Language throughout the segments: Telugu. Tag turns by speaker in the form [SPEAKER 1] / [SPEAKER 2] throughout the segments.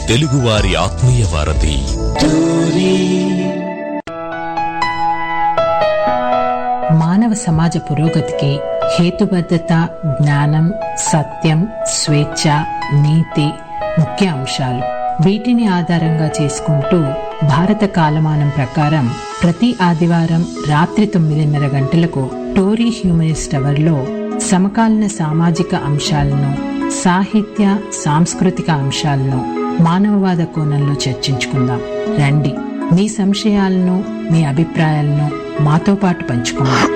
[SPEAKER 1] తెలుగువారి ఆత్మీయ వారధి.
[SPEAKER 2] మానవ సమాజ పురోగతికి హేతుబద్ధత, జ్ఞానం, సత్యం, స్వేచ్ఛ, నీతి ముఖ్య అంశాలు. వీటిని ఆధారంగా చేసుకుంటూ భారత కాలమానం ప్రకారం ప్రతి ఆదివారం రాత్రి 9:30 గంటలకు టోరీ హ్యూమనిస్ట్ అవర్లో సమకాలీన సామాజిక అంశాలను, సాహిత్య సాంస్కృతిక అంశాలను మానవవాద కోణంలో చర్చించుకుందాం. రండి, మీ సంశయాలను, మీ అభిప్రాయాలను మాతో పాటు పంచుకుందాం.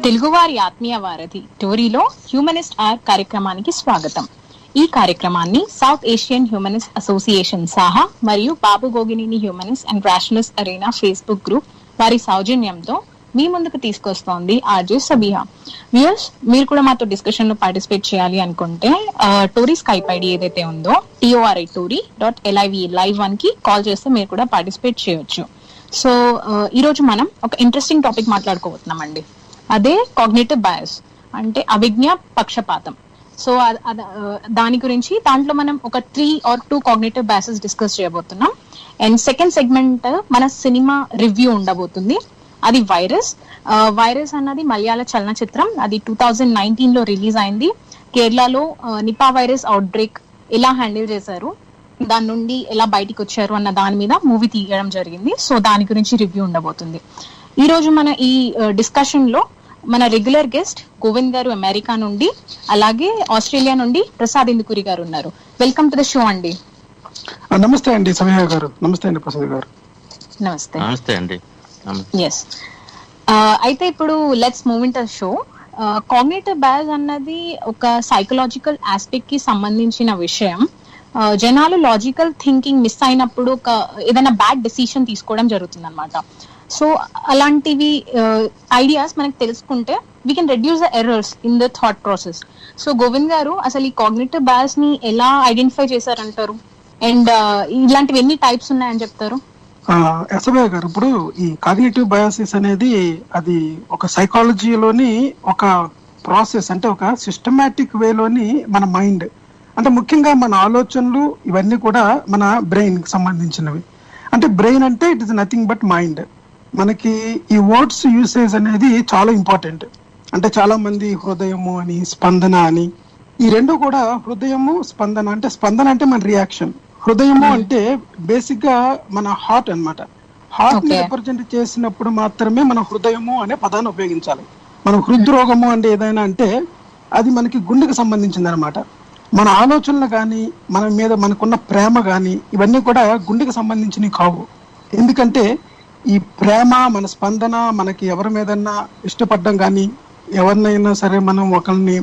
[SPEAKER 3] తెలుగువారి ఆత్మీయ వారధి టోరీలో హ్యూమనిస్ట్ ఆర్ కార్యక్రమానికి స్వాగతం. ఈ కార్యక్రమాన్ని South Asian humanist association SAHA మరియు Babu Gogineni humanist and rationalist arena Facebook group వారి సౌజన్యంతో మీ ముందుకు తీసుకొస్తోంది ఆర్జే సబిహా. వ్యూయర్స్, మీరు కూడా మాతో డిస్కషన్ లో పార్టిసిపేట్ చేయాలి అనుకుంటే టోరీ స్కైప్ ఐడి ఏదైతే ఉందో TORI.LIV లైవ్ 1 కి కాల్ చేస్తే మీరు కూడా పార్టిసిపేట్ చేయొచ్చు. సో ఈ రోజు మనం ఒక ఇంట్రెస్టింగ్ టాపిక్ మాట్లాడుకోబోతున్నామండి. అదే కాగ్నిటివ్ బయాస్, అంటే అవిజ్ఞ పక్షపాతం. సో దాని గురించి దాంట్లో మనం ఒక 3 or 2 కాగ్నిటివ్ బయాసెస్ డిస్కస్ చేయబోతున్నాం. అండ్ సెకండ్ సెగ్మెంట్ మన సినిమా రివ్యూ ఉండబోతుంది. అది వైరస్ అన్నది మలయాళ చలనచిత్రం. అది 2019 లో రిలీజ్ అయింది. కేరళలో నిపా వైరస్ అవుట్ బ్రేక్ ఎలా హ్యాండిల్ చేశారు, దాని నుండి ఎలా బయటికి వచ్చారు అన్న దాని మీద మూవీ తీయడం జరిగింది. సో దాని గురించి రివ్యూ ఉండబోతుంది. ఈ రోజు మన ఈ డిస్కషన్ లో మన రెగ్యులర్ గెస్ట్ గోవింద్ గారు అమెరికా నుండి, అలాగే ఆస్ట్రేలియా నుండి ప్రసాద్ ఇందుకూరి గారు ఉన్నారు. వెల్కమ్ టు ద షో అండి.
[SPEAKER 4] నమస్తే అండి సమీహ గారు. నమస్తే అండి ప్రసాద్ గారు.
[SPEAKER 3] నమస్తే.
[SPEAKER 5] నమస్తే అండి.
[SPEAKER 3] ఎస్, అయితే ఇప్పుడు let's move in to the show. Cognitive bias అన్నది ఒక సైకలాజికల్ ఆస్పెక్ట్ కి సంబంధించిన విషయం. జనాలు లాజికల్ థింకింగ్ మిస్ అయినప్పుడు ఒక ఏదైనా బ్యాడ్ డెసిషన్ తీసుకోవడం జరుగుతుంది అనమాట. సో అలాంటివి ఐడియాస్ మనకు తెలుసుకుంటే we can reduce the errors in the thought process. So Govind గారు, అసలు ఈ కాగ్నిటివ్ బయాస్ ని ఎలా ఐడెంటిఫై చేశారంటారు? అండ్ ఇలాంటివి ఎన్ని టైప్స్ ఉన్నాయని చెప్తారు?
[SPEAKER 4] ఎస్ఎబఐ గారు, ఇప్పుడు ఈ కాగ్నిటివ్ బయాసిస్ అనేది అది ఒక సైకాలజీలోని ఒక ప్రాసెస్, అంటే ఒక సిస్టమాటిక్ వేలోని మన మైండ్, అంటే ముఖ్యంగా మన ఆలోచనలు ఇవన్నీ కూడా మన బ్రెయిన్ కి సంబంధించినవి. అంటే బ్రెయిన్ అంటే it is nothing but mind. మనకి ఈ వర్డ్స్ యూసేజ్ అనేది చాలా ఇంపార్టెంట్. అంటే చాలా మంది హృదయము అని, స్పందన అని, ఈ రెండు కూడా హృదయము, స్పందన. అంటే స్పందన అంటే మన రియాక్షన్, హృదయము అంటే బేసిక్ గా మన హార్ట్ అన్నమాట. హార్ట్ ని రిప్రజెంట్ చేసినప్పుడు మాత్రమే మనం హృదయము అనే పదాన్ని ఉపయోగించాలి. మనం హృద్రోగము అంటే ఏదైనా అంటే అది మనకి గుండెకి సంబంధించింది అనమాట. మన ఆలోచనలు కానీ, మన మీద మనకున్న ప్రేమ కానీ, ఇవన్నీ కూడా గుండెకి సంబంధించినవి కావు. ఎందుకంటే ఈ ప్రేమ, మన స్పందన, మనకి ఎవరి మీదన్నా ఇష్టపడడం కానీ, ఎవరినైనా సరే మనం ఒకరిని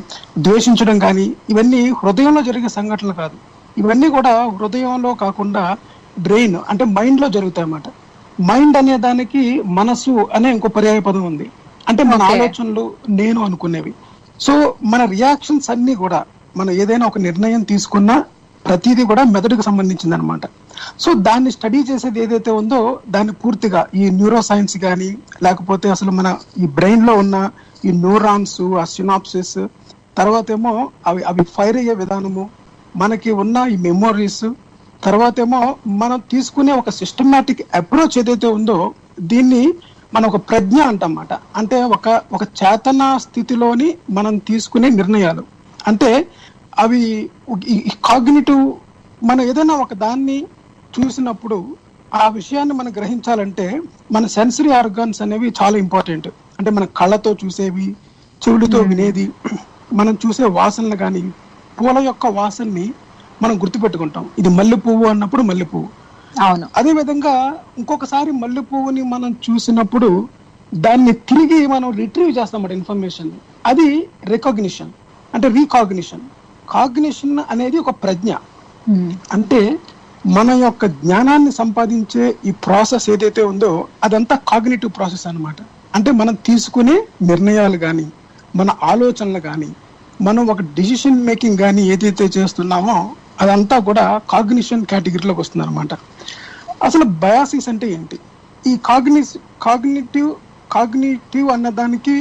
[SPEAKER 4] ద్వేషించడం కానీ, ఇవన్నీ హృదయంలో జరిగే సంఘటనలు కాదు. ఇవన్నీ కూడా హృదయంలో కాకుండా బ్రెయిన్ అంటే మైండ్ లో జరుగుతాయి అన్నమాట. మైండ్ అనే దానికి మనసు అనే ఇంకో పర్యాయ పదం ఉంది. అంటే మన ఆలోచనలు, నేను అనుకునేవి. సో మన రియాక్షన్స్ అన్ని కూడా, మనం ఏదైనా ఒక నిర్ణయం తీసుకున్నా ప్రతిదీ కూడా మెదడుకు సంబంధించింది అనమాట. సో దాన్ని స్టడీ చేసేది ఏదైతే ఉందో దాన్ని పూర్తిగా ఈ న్యూరో సైన్స్ కానీ, లేకపోతే అసలు మన ఈ బ్రెయిన్ లో ఉన్న ఈ న్యూరాన్స్, ఆ సినాప్సిస్, తర్వాత ఏమో అవి ఫైర్ అయ్యే విధానము, మనకి ఉన్న ఈ మెమోరీస్, తర్వాత ఏమో మనం తీసుకునే ఒక సిస్టమాటిక్ అప్రోచ్ ఏదైతే ఉందో దీన్ని మనం ఒక ప్రజ్ఞ అంటమాట. అంటే ఒక చేతన స్థితిలోని మనం తీసుకునే నిర్ణయాలు. అంటే అవి కాగ్నిటివ్. మనం ఏదైనా ఒక దాన్ని చూసినప్పుడు ఆ విషయాన్ని మనం గ్రహించాలంటే మన సెన్సరీ ఆర్గాన్స్ అనేవి చాలా ఇంపార్టెంట్. అంటే మన కళ్ళతో చూసేవి, చెవులతో వినేది, మనం చూసే వాసనలు కానీ, పూల యొక్క వాసనని మనం గుర్తుపెట్టుకుంటాం. ఇది మల్లె పువ్వు అన్నప్పుడు మల్లె పువ్వు.
[SPEAKER 3] అవును.
[SPEAKER 4] అదే విధంగా ఇంకొకసారి మల్లె పువ్వుని మనం చూసినప్పుడు దాన్ని తిరిగి మనం రిట్రీవ్ చేస్తాం ఇన్ఫర్మేషన్. అది రికగ్నిషన్, అంటే రీకాగ్నిషన్. కాగ్నిషన్ అనేది ఒక ప్రజ్ఞ. అంటే మన యొక్క జ్ఞానాన్ని సంపాదించే ఈ ప్రాసెస్ ఏదైతే ఉందో అదంతా కాగ్నిటివ్ ప్రాసెస్ అన్నమాట. అంటే మనం తీసుకునే నిర్ణయాలు కానీ, మన ఆలోచనలు కానీ, మనం ఒక డిసిషన్ మేకింగ్ కానీ ఏదైతే చేస్తున్నామో అదంతా కూడా కాగ్నిషన్ కేటగిరీలోకి వస్తుంది అనమాట. అసలు బయాసిస్ అంటే ఏంటి? ఈ కాగ్నిటివ్ అన్న దానికి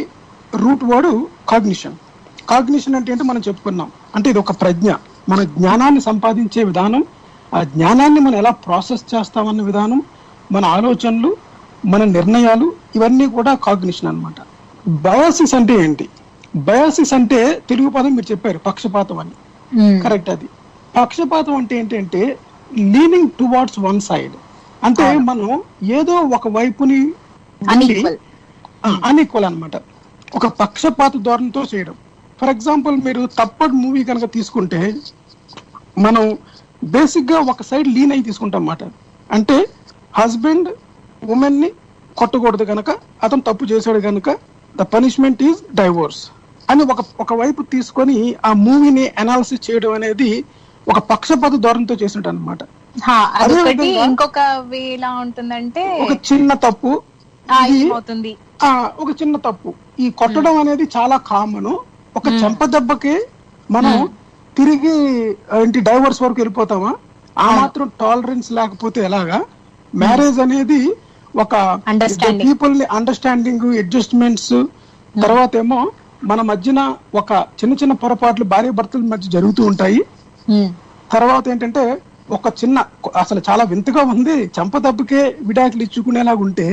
[SPEAKER 4] రూట్ వర్డ్ కాగ్నిషన్. కాగ్నిషన్ అంటే ఏంటో మనం చెప్పుకున్నాం. అంటే ఇది ఒక ప్రజ్ఞ. మన జ్ఞానాన్ని సంపాదించే విధానం, ఆ జ్ఞానాన్ని మనం ఎలా ప్రాసెస్ చేస్తామన్న విధానం, మన ఆలోచనలు, మన నిర్ణయాలు, ఇవన్నీ కూడా కాగ్నిషన్ అన్నమాట. బయాసిస్ అంటే ఏంటి? బయాసిస్ అంటే తెలుగు పదం మీరు చెప్పారు, పక్షపాతం అని. కరెక్ట్. అది పక్షపాతం అంటే ఏంటంటే లీనింగ్ టువార్డ్స్ వన్ సైడ్. అంటే మనం ఏదో ఒక వైపుని అన్ఈక్వల్ అన్నమాట, ఒక పక్షపాత ధోరణితో చేయడం. ఫర్ ఎగ్జాంపుల్ మీరు తప్పడ్ మూవీ కనుక తీసుకుంటే మనం బేసిక్ గా ఒక సైడ్ లీన్ అయి తీసుకుంటాం అన్నమాట. అంటే హస్బెండ్ ఉమెన్ ని కొట్టకూడదు కనుక, అతను తప్పు చేశాడు కనుక ద పనిష్మెంట్ ఈజ్ డైవోర్స్ అని ఒక వైపు తీసుకొని ఆ మూవీని అనాలిసిస్ చేయడం అనేది ఒక పక్షపాత ధోరణితో చేసినట్టు అనమాట.
[SPEAKER 3] ఇంకొక వే ఎలా ఉంటుందంటే
[SPEAKER 4] ఒక చిన్న తప్పు ఒక చిన్న తప్పు ఈ కొట్టడం అనేది చాలా కామన్. ఒక చెంప దెబ్బకి మనం తిరిగి ఏంటి డైవర్స్ వరకు వెళ్ళిపోతామా? ఆ మాత్రం టాలరెన్స్ లేకపోతే ఎలాగా? మ్యారేజ్ అనేది ఒక పీపుల్ ని అండర్స్టాండింగ్, అడ్జస్ట్మెంట్స్, తర్వాత ఏమో మన మధ్యన ఒక చిన్న చిన్న పొరపాట్లు భార్య భర్తల మధ్య జరుగుతూ ఉంటాయి. తర్వాత ఏంటంటే ఒక చిన్న, అసలు చాలా వింతగా ఉంది, చెంప దెబ్బకే విడాకులు ఇచ్చుకునేలాగా ఉంటే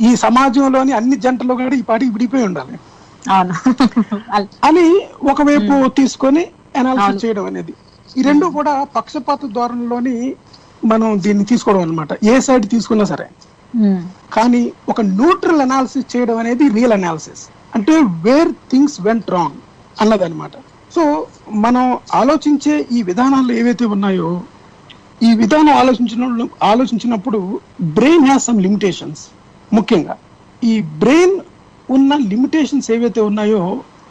[SPEAKER 4] ఈ సమాజంలోని అన్ని జంటలు కూడా ఈ పాటికి విడిపోయి ఉండాలి అని ఒకవైపు తీసుకొని అనాలిసిస్ చేయడం అనేది. ఈ రెండు కూడా పక్షపాత ధోరణిలోని మనం దీన్ని తీసుకోవడం అనమాట, ఏ సైడ్ తీసుకున్నా సరే. కానీ ఒక న్యూట్రల్ అనాలిసిస్ చేయడం అనేది రియల్ అనాలిసిస్, అంటే వేర్ థింగ్స్ వెంట్ రాంగ్ అన్నది అనమాట. సో మనం ఆలోచించే ఈ విధానాలు ఏవైతే ఉన్నాయో, ఈ విధానం ఆలోచించినప్పుడు బ్రెయిన్ హ్యాస్ సమ్ లిమిటేషన్స్. ముఖ్యంగా ఈ బ్రెయిన్ ఉన్న లిమిటేషన్స్ ఏవైతే ఉన్నాయో,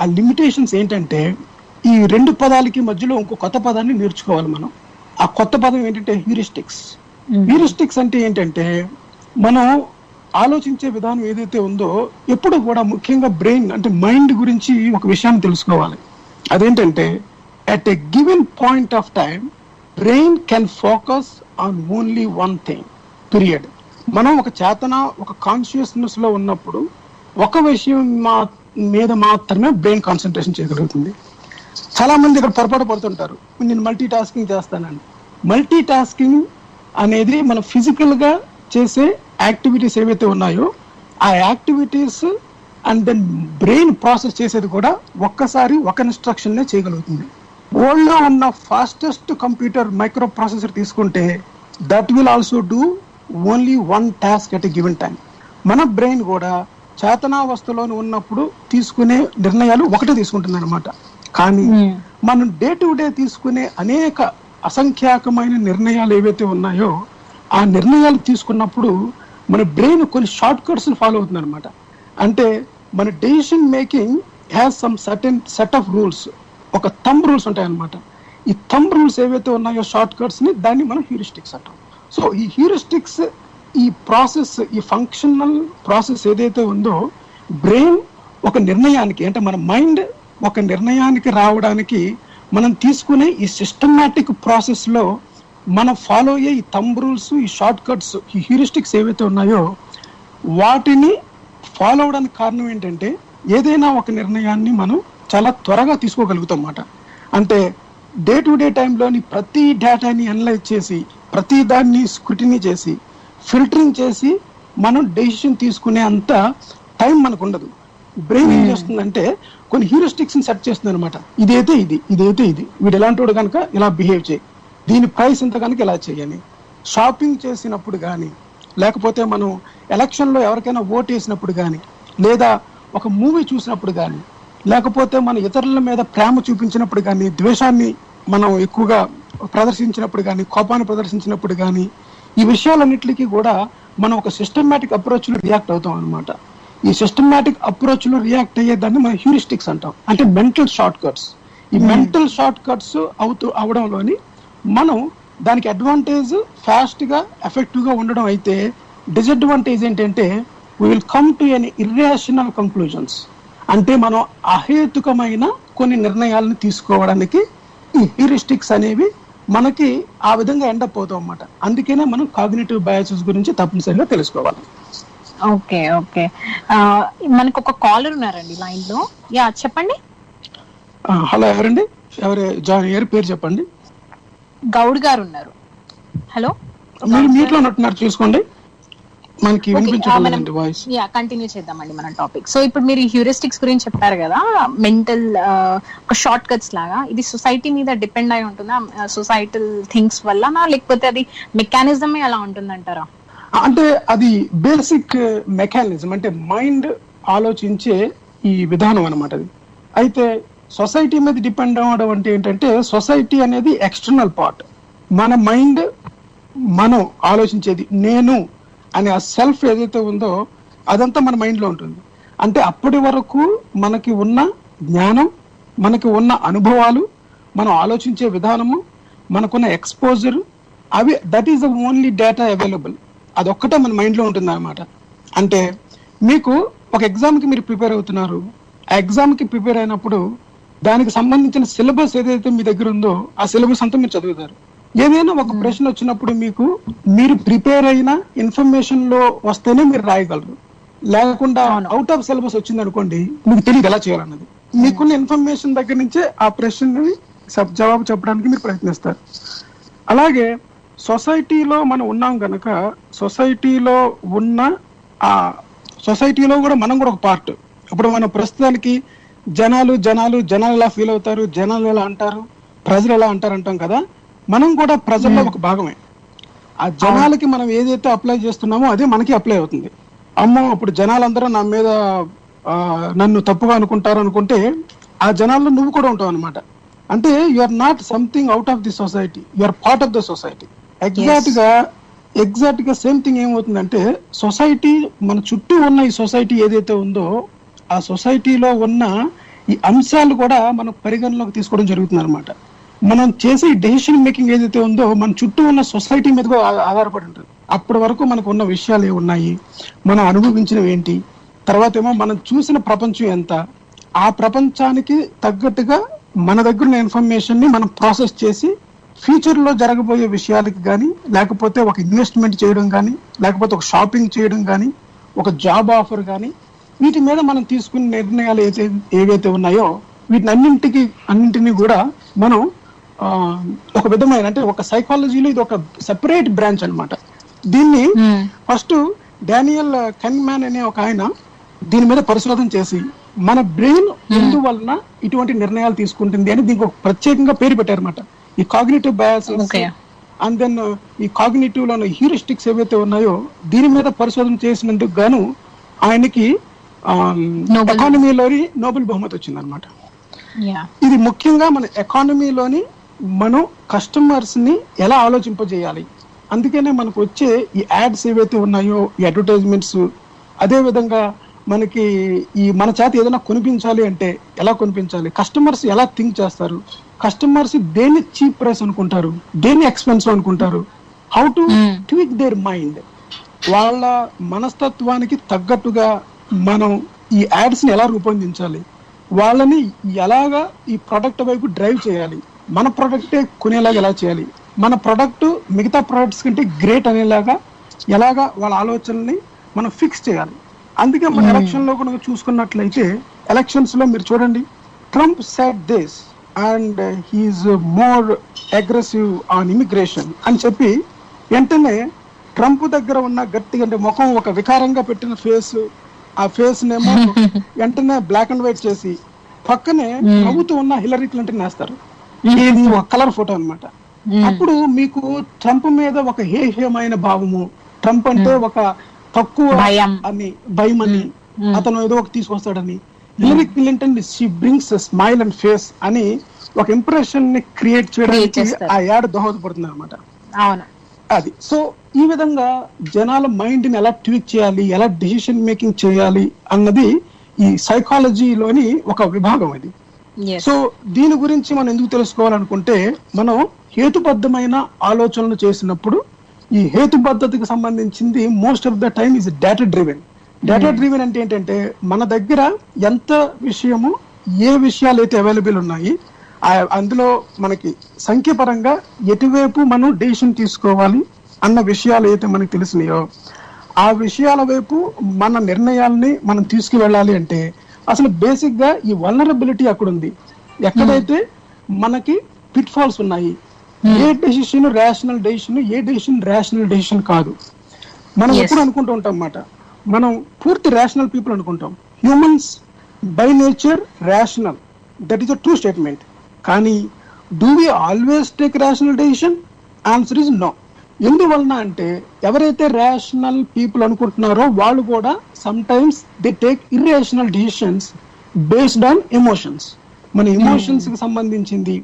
[SPEAKER 4] ఆ లిమిటేషన్స్ ఏంటంటే ఈ రెండు పదాలకి మధ్యలో ఇంకో కొత్త పదాన్ని నేర్చుకోవాలి మనం. ఆ కొత్త పదం ఏంటంటే హ్యూరిస్టిక్స్. హ్యూరిస్టిక్స్ అంటే ఏంటంటే మనం ఆలోచించే విధానం ఏదైతే ఉందో ఎప్పుడు కూడా ముఖ్యంగా బ్రెయిన్ అంటే మైండ్ గురించి ఒక విషయాన్ని తెలుసుకోవాలి. అదేంటంటే at a given point of time brain can focus on only one thing period. మనం ఒక చేతన, ఒక కాన్షియస్నెస్ లో ఉన్నప్పుడు ఒక విషయం మీద మాత్రమే బ్రెయిన్ కాన్సన్ట్రేషన్ చేయగలుగుతుంది. చాలా మంది ఇక్కడ పొరపాటు పడుతుంటారు, నేను మల్టీ టాస్కింగ్ చేస్తానని. మల్టీ టాస్కింగ్ అనేది మనం ఫిజికల్ గా చేసే యాక్టివిటీస్ ఏవైతే ఉన్నాయో ఆ activities and then brain process చేసేది కూడా ఒక్కసారి ఒక ఇన్స్ట్రక్షన్ చేయగలుగుతుంది. వరల్డ్ లో ఉన్న ఫాస్టెస్ట్ కంప్యూటర్ మైక్రో ప్రాసెసర్ తీసుకుంటే that will also do only one task at a given time. మన బ్రెయిన్ కూడా చేతనావస్థలో ఉన్నప్పుడు తీసుకునే నిర్ణయాలు ఒకటే తీసుకుంటుంది అనమాట. కానీ మనం డే టు డే తీసుకునే అనేక అసంఖ్యాకమైన నిర్ణయాలు ఏవైతే ఉన్నాయో ఆ నిర్ణయాలు తీసుకున్నప్పుడు మన బ్రెయిన్ కొన్ని షార్ట్ కట్స్ ఫాలో అవుతుంది అనమాట. అంటే మన decision making has some certain set of rules, ఒక థంబ్ రూల్స్ ఉంటాయి అనమాట. ఈ థంబ్ రూల్స్ ఏవైతే ఉన్నాయో షార్ట్ కట్స్ ని, దాన్ని మనం హ్యూరిస్టిక్స్ అంటాం. సో ఈ హ్యూరిస్టిక్స్, ఈ ప్రాసెస్, ఈ ఫంక్షనల్ ప్రాసెస్ ఏదైతే ఉందో బ్రెయిన్ ఒక నిర్ణయానికి, అంటే మన మైండ్ ఒక నిర్ణయానికి రావడానికి మనం తీసుకునే ఈ సిస్టమాటిక్ ప్రాసెస్ లో మనం ఫాలో అయ్యే ఈ థంబ్ రూల్స్, ఈ షార్ట్ కట్స్, ఈ హ్యూరిస్టిక్స్ ఏవైతే ఉన్నాయో వాటిని ఫాలో అవడానికి కారణం ఏంటంటే ఏదైనా ఒక నిర్ణయాన్ని మనం చాలా త్వరగా తీసుకోగలుగుతాం అన్నమాట. అంటే డే టు డే టైంలోని ప్రతి డేటాని అనలైజ్ చేసి, ప్రతి దాన్ని స్క్రూటినీ చేసి, ఫిల్టరింగ్ చేసి మనం డెసిషన్ తీసుకునే అంత టైం మనకు ఉండదు. బ్రెయిన్ ఏం చేస్తుందంటే కొన్ని హ్యూరిస్టిక్స్ ని సెట్ చేస్తుంది అనమాట. ఇదైతే ఇది, ఇదైతే ఇది, వీడు ఎలాంటి వాడు కనుక ఇలా బిహేవ్ చేయి, దీని ప్రైస్ ఇంత కనుక ఇలా చేయని. షాపింగ్ చేసినప్పుడు కానీ, లేకపోతే మనం ఎలక్షన్లో ఎవరికైనా ఓటు వేసినప్పుడు కానీ, లేదా ఒక మూవీ చూసినప్పుడు కానీ, లేకపోతే మన ఇతరుల మీద ప్రేమ చూపించినప్పుడు కానీ, ద్వేషాన్ని మనం ఎక్కువగా ప్రదర్శించినప్పుడు కానీ, కోపాన్ని ప్రదర్శించినప్పుడు కానీ, ఈ విషయాలన్నిటికీ కూడా మనం ఒక సిస్టమాటిక్ అప్రోచ్లో రియాక్ట్ అవుతాం అనమాట. ఈ సిస్టమాటిక్ అప్రోచ్లో రియాక్ట్ అయ్యేదాన్ని మనం హ్యూరిస్టిక్స్ అంటాం, అంటే మెంటల్ షార్ట్ కట్స్. ఈ మెంటల్ షార్ట్ కట్స్ అవడంలోని మనం దానికి అడ్వాంటేజ్ ఫాస్ట్ గా, ఎఫెక్టివ్ గా ఉండడం అయితే, డిసడ్వాంటేజ్ ఏంటంటే we will come to an irrational conclusions. అంటే మనం అహేతుకమైన కొన్ని నిర్ణయాలను తీసుకోవడానికి ఈ హ్యూరిస్టిక్స్ అనేవి మనకి ఆ విధంగా ఎండప్ అవుతాం అన్నమాట. అందుకనే మనం కాగ్నిటివ్ బయాసెస్ గురించి తప్పనిసరిగా తెలుసుకోవాలి.
[SPEAKER 3] ఓకే ఓకే, మనకు ఒక కాలర్ ఉన్నారండి లైన్ లో. యా చెప్పండి.
[SPEAKER 4] హలో, ఎవరండి? ఎవరు జాయిన్ అయ్యారు పేరు చెప్పండి.
[SPEAKER 3] గౌడ్ గారు ఉన్నారు. హలో,
[SPEAKER 4] మీరు మీట్లో ఉన్నట్టున్నారు, చూసుకోండి. మనకి వినిపించట్లేదండి వాయిస్.
[SPEAKER 3] కంటిన్యూ చేద్దామండి మన టాపిక్. సో ఇప్పుడు మీరు హ్యూరిస్టిక్స్ గురించి చెప్పారు కదా, మెంటల్ ఒక షార్ట్ కట్స్ లాగా. ఇది సొసైటీ మీద డిపెండ్ అయి ఉంటుందా, సొసైటల్ థింగ్స్ వల్ల, లేకపోతే అది మెకానిజమే అలా ఉంటుందంటారా?
[SPEAKER 4] అంటే అది బేసిక్ మెకానిజం, అంటే మైండ్ ఆలోచించే ఈ విధానం అనమాట అది. అయితే సొసైటీ మీద డిపెండ్ అవ్వడం అంటే ఏంటంటే, సొసైటీ అనేది ఎక్స్టర్నల్ పార్ట్. మన మైండ్, మనం ఆలోచించేది నేను అనే ఆ సెల్ఫ్ ఏదైతే ఉందో అదంతా మన మైండ్లో ఉంటుంది. అంటే అప్పటి వరకు మనకి ఉన్న జ్ఞానం, మనకి ఉన్న అనుభవాలు, మనం ఆలోచించే విధానము, మనకున్న ఎక్స్పోజర్, అవి that is the only data available. అదొక్కటే మన మైండ్లో ఉంటుంది అనమాట. అంటే మీకు ఒక ఎగ్జామ్కి మీరు ప్రిపేర్ అవుతున్నారు, ఆ ఎగ్జామ్కి ప్రిపేర్ అయినప్పుడు దానికి సంబంధించిన సిలబస్ ఏదైతే మీ దగ్గర ఉందో ఆ సిలబస్ అంతా మీరు చదువుతారు. ఏదైనా ఒక ప్రశ్న వచ్చినప్పుడు మీకు మీరు ప్రిపేర్ అయిన ఇన్ఫర్మేషన్ లో వస్తేనే మీరు రాయగలరు. లేకుండా అవుట్ ఆఫ్ సిలబస్ వచ్చింది అనుకోండి, మీకు తెలియదు ఎలా చేయాలన్నది. మీకున్న ఇన్ఫర్మేషన్ దగ్గర నుంచే ఆ ప్రశ్నని జవాబు చెప్పడానికి మీరు ప్రయత్నిస్తారు. అలాగే సొసైటీలో మనం ఉన్నాం కనుక, సొసైటీలో ఉన్న ఆ సొసైటీలో కూడా మనం కూడా ఒక పార్ట్. ఇప్పుడు మనం ప్రస్తుతానికి జనాలు ఎలా ఫీల్ అవుతారు, జనాలు ఎలా అంటారు, ప్రజలు ఎలా అంటాం కదా, మనం కూడా ప్రజల్లో ఒక భాగమే. ఆ జనాలకి మనం ఏదైతే అప్లై చేస్తున్నామో అదే మనకి అప్లై అవుతుంది. అమ్మో ఇప్పుడు జనాలందరూ నా మీద నన్ను తప్పుగా అనుకుంటారు అనుకుంటే ఆ జనాల్లో నువ్వు కూడా ఉంటావు అనమాట. అంటే you are not something out of the society, you are part of the society. Exact గా సేమ్ థింగ్ ఏమవుతుందంటే, సొసైటీ మన చుట్టూ ఉన్న ఈ సొసైటీ ఏదైతే ఉందో ఆ సొసైటీలో ఉన్న ఈ అంశాలు కూడా మనం పరిగణలోకి తీసుకోవడం జరుగుతుంది అనమాట. మనం చేసే డెసిషన్ మేకింగ్ ఏదైతే ఉందో మన చుట్టూ ఉన్న సొసైటీ మీద ఆధారపడి ఉంటుంది. అప్పటి వరకు మనకు ఉన్న విషయాలు ఏమున్నాయి, మనం అనుభవించినవి ఏంటి, తర్వాత ఏమో మనం చూసిన ప్రపంచం ఎంత, ఆ ప్రపంచానికి తగ్గట్టుగా మన దగ్గర ఉన్న ఇన్ఫర్మేషన్ ని మనం ప్రాసెస్ చేసి ఫ్యూచర్ లో జరగబోయే విషయాలకి కానీ, లేకపోతే ఒక ఇన్వెస్ట్మెంట్ చేయడం కానీ, లేకపోతే ఒక షాపింగ్ చేయడం కానీ, ఒక జాబ్ ఆఫర్ కానీ, వీటి మీద మనం తీసుకునే నిర్ణయాలు ఏవైతే ఉన్నాయో వీటిని అన్నింటినీ కూడా మనం ఒక విధమైన, అంటే ఒక సైకాలజీలో ఇది ఒక సెపరేట్ బ్రాంచ్ అన్నమాట. దీన్ని ఫస్ట్ డానియల్ కన్మాన్ అనే ఒక ఆయన దీని మీద పరిశోధన చేసి మన బ్రెయిన్ ఎందువలన ఇటువంటి నిర్ణయాలు తీసుకుంటుంది అని దీనికి ఒక ప్రత్యేకంగా పేరు పెట్టారన్నమాట. ఈ కాగ్నిటివ్ బయాసెస్ అండ్ దెన్ ఈ కాగ్నిటివ్ లో హ్యూరిస్టిక్స్ ఏవైతే ఉన్నాయో దీని మీద పరిశోధన చేసినందుకు గాను ఆయనకి ఎకానమీలోని నోబెల్ బహుమతి వచ్చింది అనమాట. ఇది ముఖ్యంగా మన ఎకానమీలోని మనం కస్టమర్స్ ని ఎలా ఆలోచింపజేయాలి, అందుకనే మనకు వచ్చే ఈ యాడ్స్ ఏవైతే ఉన్నాయో, ఈ అడ్వర్టైజ్మెంట్స్, అదే విధంగా మనకి ఈ మన చేత ఏదైనా కొనిపించాలి అంటే ఎలా కొనిపించాలి, కస్టమర్స్ ఎలా థింక్ చేస్తారు, కస్టమర్స్ దేన్ని చీప్ ప్రైస్ అనుకుంటారు, దేన్ని ఎక్స్పెన్సివ్ అనుకుంటారు, హౌ టు ట్విక్ దేర్ మైండ్, వాళ్ళ మనస్తత్వానికి తగ్గట్టుగా మనం ఈ యాడ్స్ ని ఎలా రూపొందించాలి, వాళ్ళని ఎలాగా ఈ ప్రొడక్ట్ వైపు డ్రైవ్ చేయాలి, మన ప్రొడక్టే కొనేలాగా ఎలా చేయాలి, మన ప్రొడక్ట్ మిగతా ప్రొడక్ట్స్ కంటే గ్రేట్ అనేలాగా ఎలాగా వాళ్ళ ఆలోచనల్ని మనం ఫిక్స్ చేయాలి. అందుకే మన ఎలక్షన్ లో కూడా చూసుకున్నట్లయితే, ఎలక్షన్స్ లో మీరు చూడండి, Trump said this and he's more aggressive on immigration అని చెప్పి వెంటనే ట్రంప్ దగ్గర ఉన్న గట్టిగా, అంటే ముఖం ఒక వికారంగా పెట్టిన ఫేస్, ఆ ఫేస్ నేమో వెంటనే బ్లాక్ అండ్ వైట్ చేసి పక్కనే నవ్వుతూ ఉన్న హిలరీ క్లింటన్ వేస్తారు. ఇది ఒక కలర్ ఫోటో అన్నమాట. అప్పుడు మీకు ట్రంప్ మీద ఒక హేహ్యమైన భావము, ట్రంప్ అంటే ఒక తక్కువ అని, భయం అని, అతను ఏదో ఒక తీసుకొస్తాడని, Hillary Clinton she brings smile and face అని ఒక ఇంప్రెషన్ ని క్రియేట్ చేయడానికి ఆ యాడ్ దోహదపడుతుంది అనమాట. అది సో ఈ విధంగా జనాల మైండ్ ని ఎలా ట్వీక్ చేయాలి, ఎలా డెసిషన్ మేకింగ్ చేయాలి అన్నది ఈ సైకాలజీలోని ఒక విభాగం ఇది. సో దీని గురించి మనం ఎందుకు తెలుసుకోవాలనుకుంటే, మనం హేతుబద్ధమైన ఆలోచనలు చేసినప్పుడు ఈ హేతుబద్ధతకి సంబంధించింది most of the time is data driven. Data driven అంటే ఏంటంటే, మన దగ్గర ఎంత విషయము, ఏ విషయాలు అయితే అవైలబుల్ ఉన్నాయి, అందులో మనకి సంఖ్యపరంగా ఎటువైపు మనం డెసిషన్ తీసుకోవాలి అన్న విషయాలు అయితే మనకి తెలిసినాయో ఆ విషయాల వైపు మన నిర్ణయాల్ని మనం తీసుకువెళ్ళాలి అంటే, అసలు బేసిక్ గా ఈ వల్నరబిలిటీ అక్కడ ఉంది. ఎక్కడైతే మనకి పిట్ ఫాల్స్ ఉన్నాయి. ఏ డెసిషన్ రేషనల్ డెసిషన్, ఏ డెసిషన్ రేషనల్ డెసిషన్ కాదు. మనం ఎప్పుడు అనుకుంటూ ఉంటాం అన్నమాట, మనం పూర్తి రేషనల్ పీపుల్ అనుకుంటాం. Humans by nature rational, that is a true statement. కానీ do we always take rational decision? Answer is no. ఎందువలన అంటే ఎవరైతే రేషనల్ పీపుల్ అనుకుంటున్నారో వాళ్ళు కూడా sometimes they take irrational decisions based on emotions. మన ఎమోషన్స్ కి సంబంధించింది.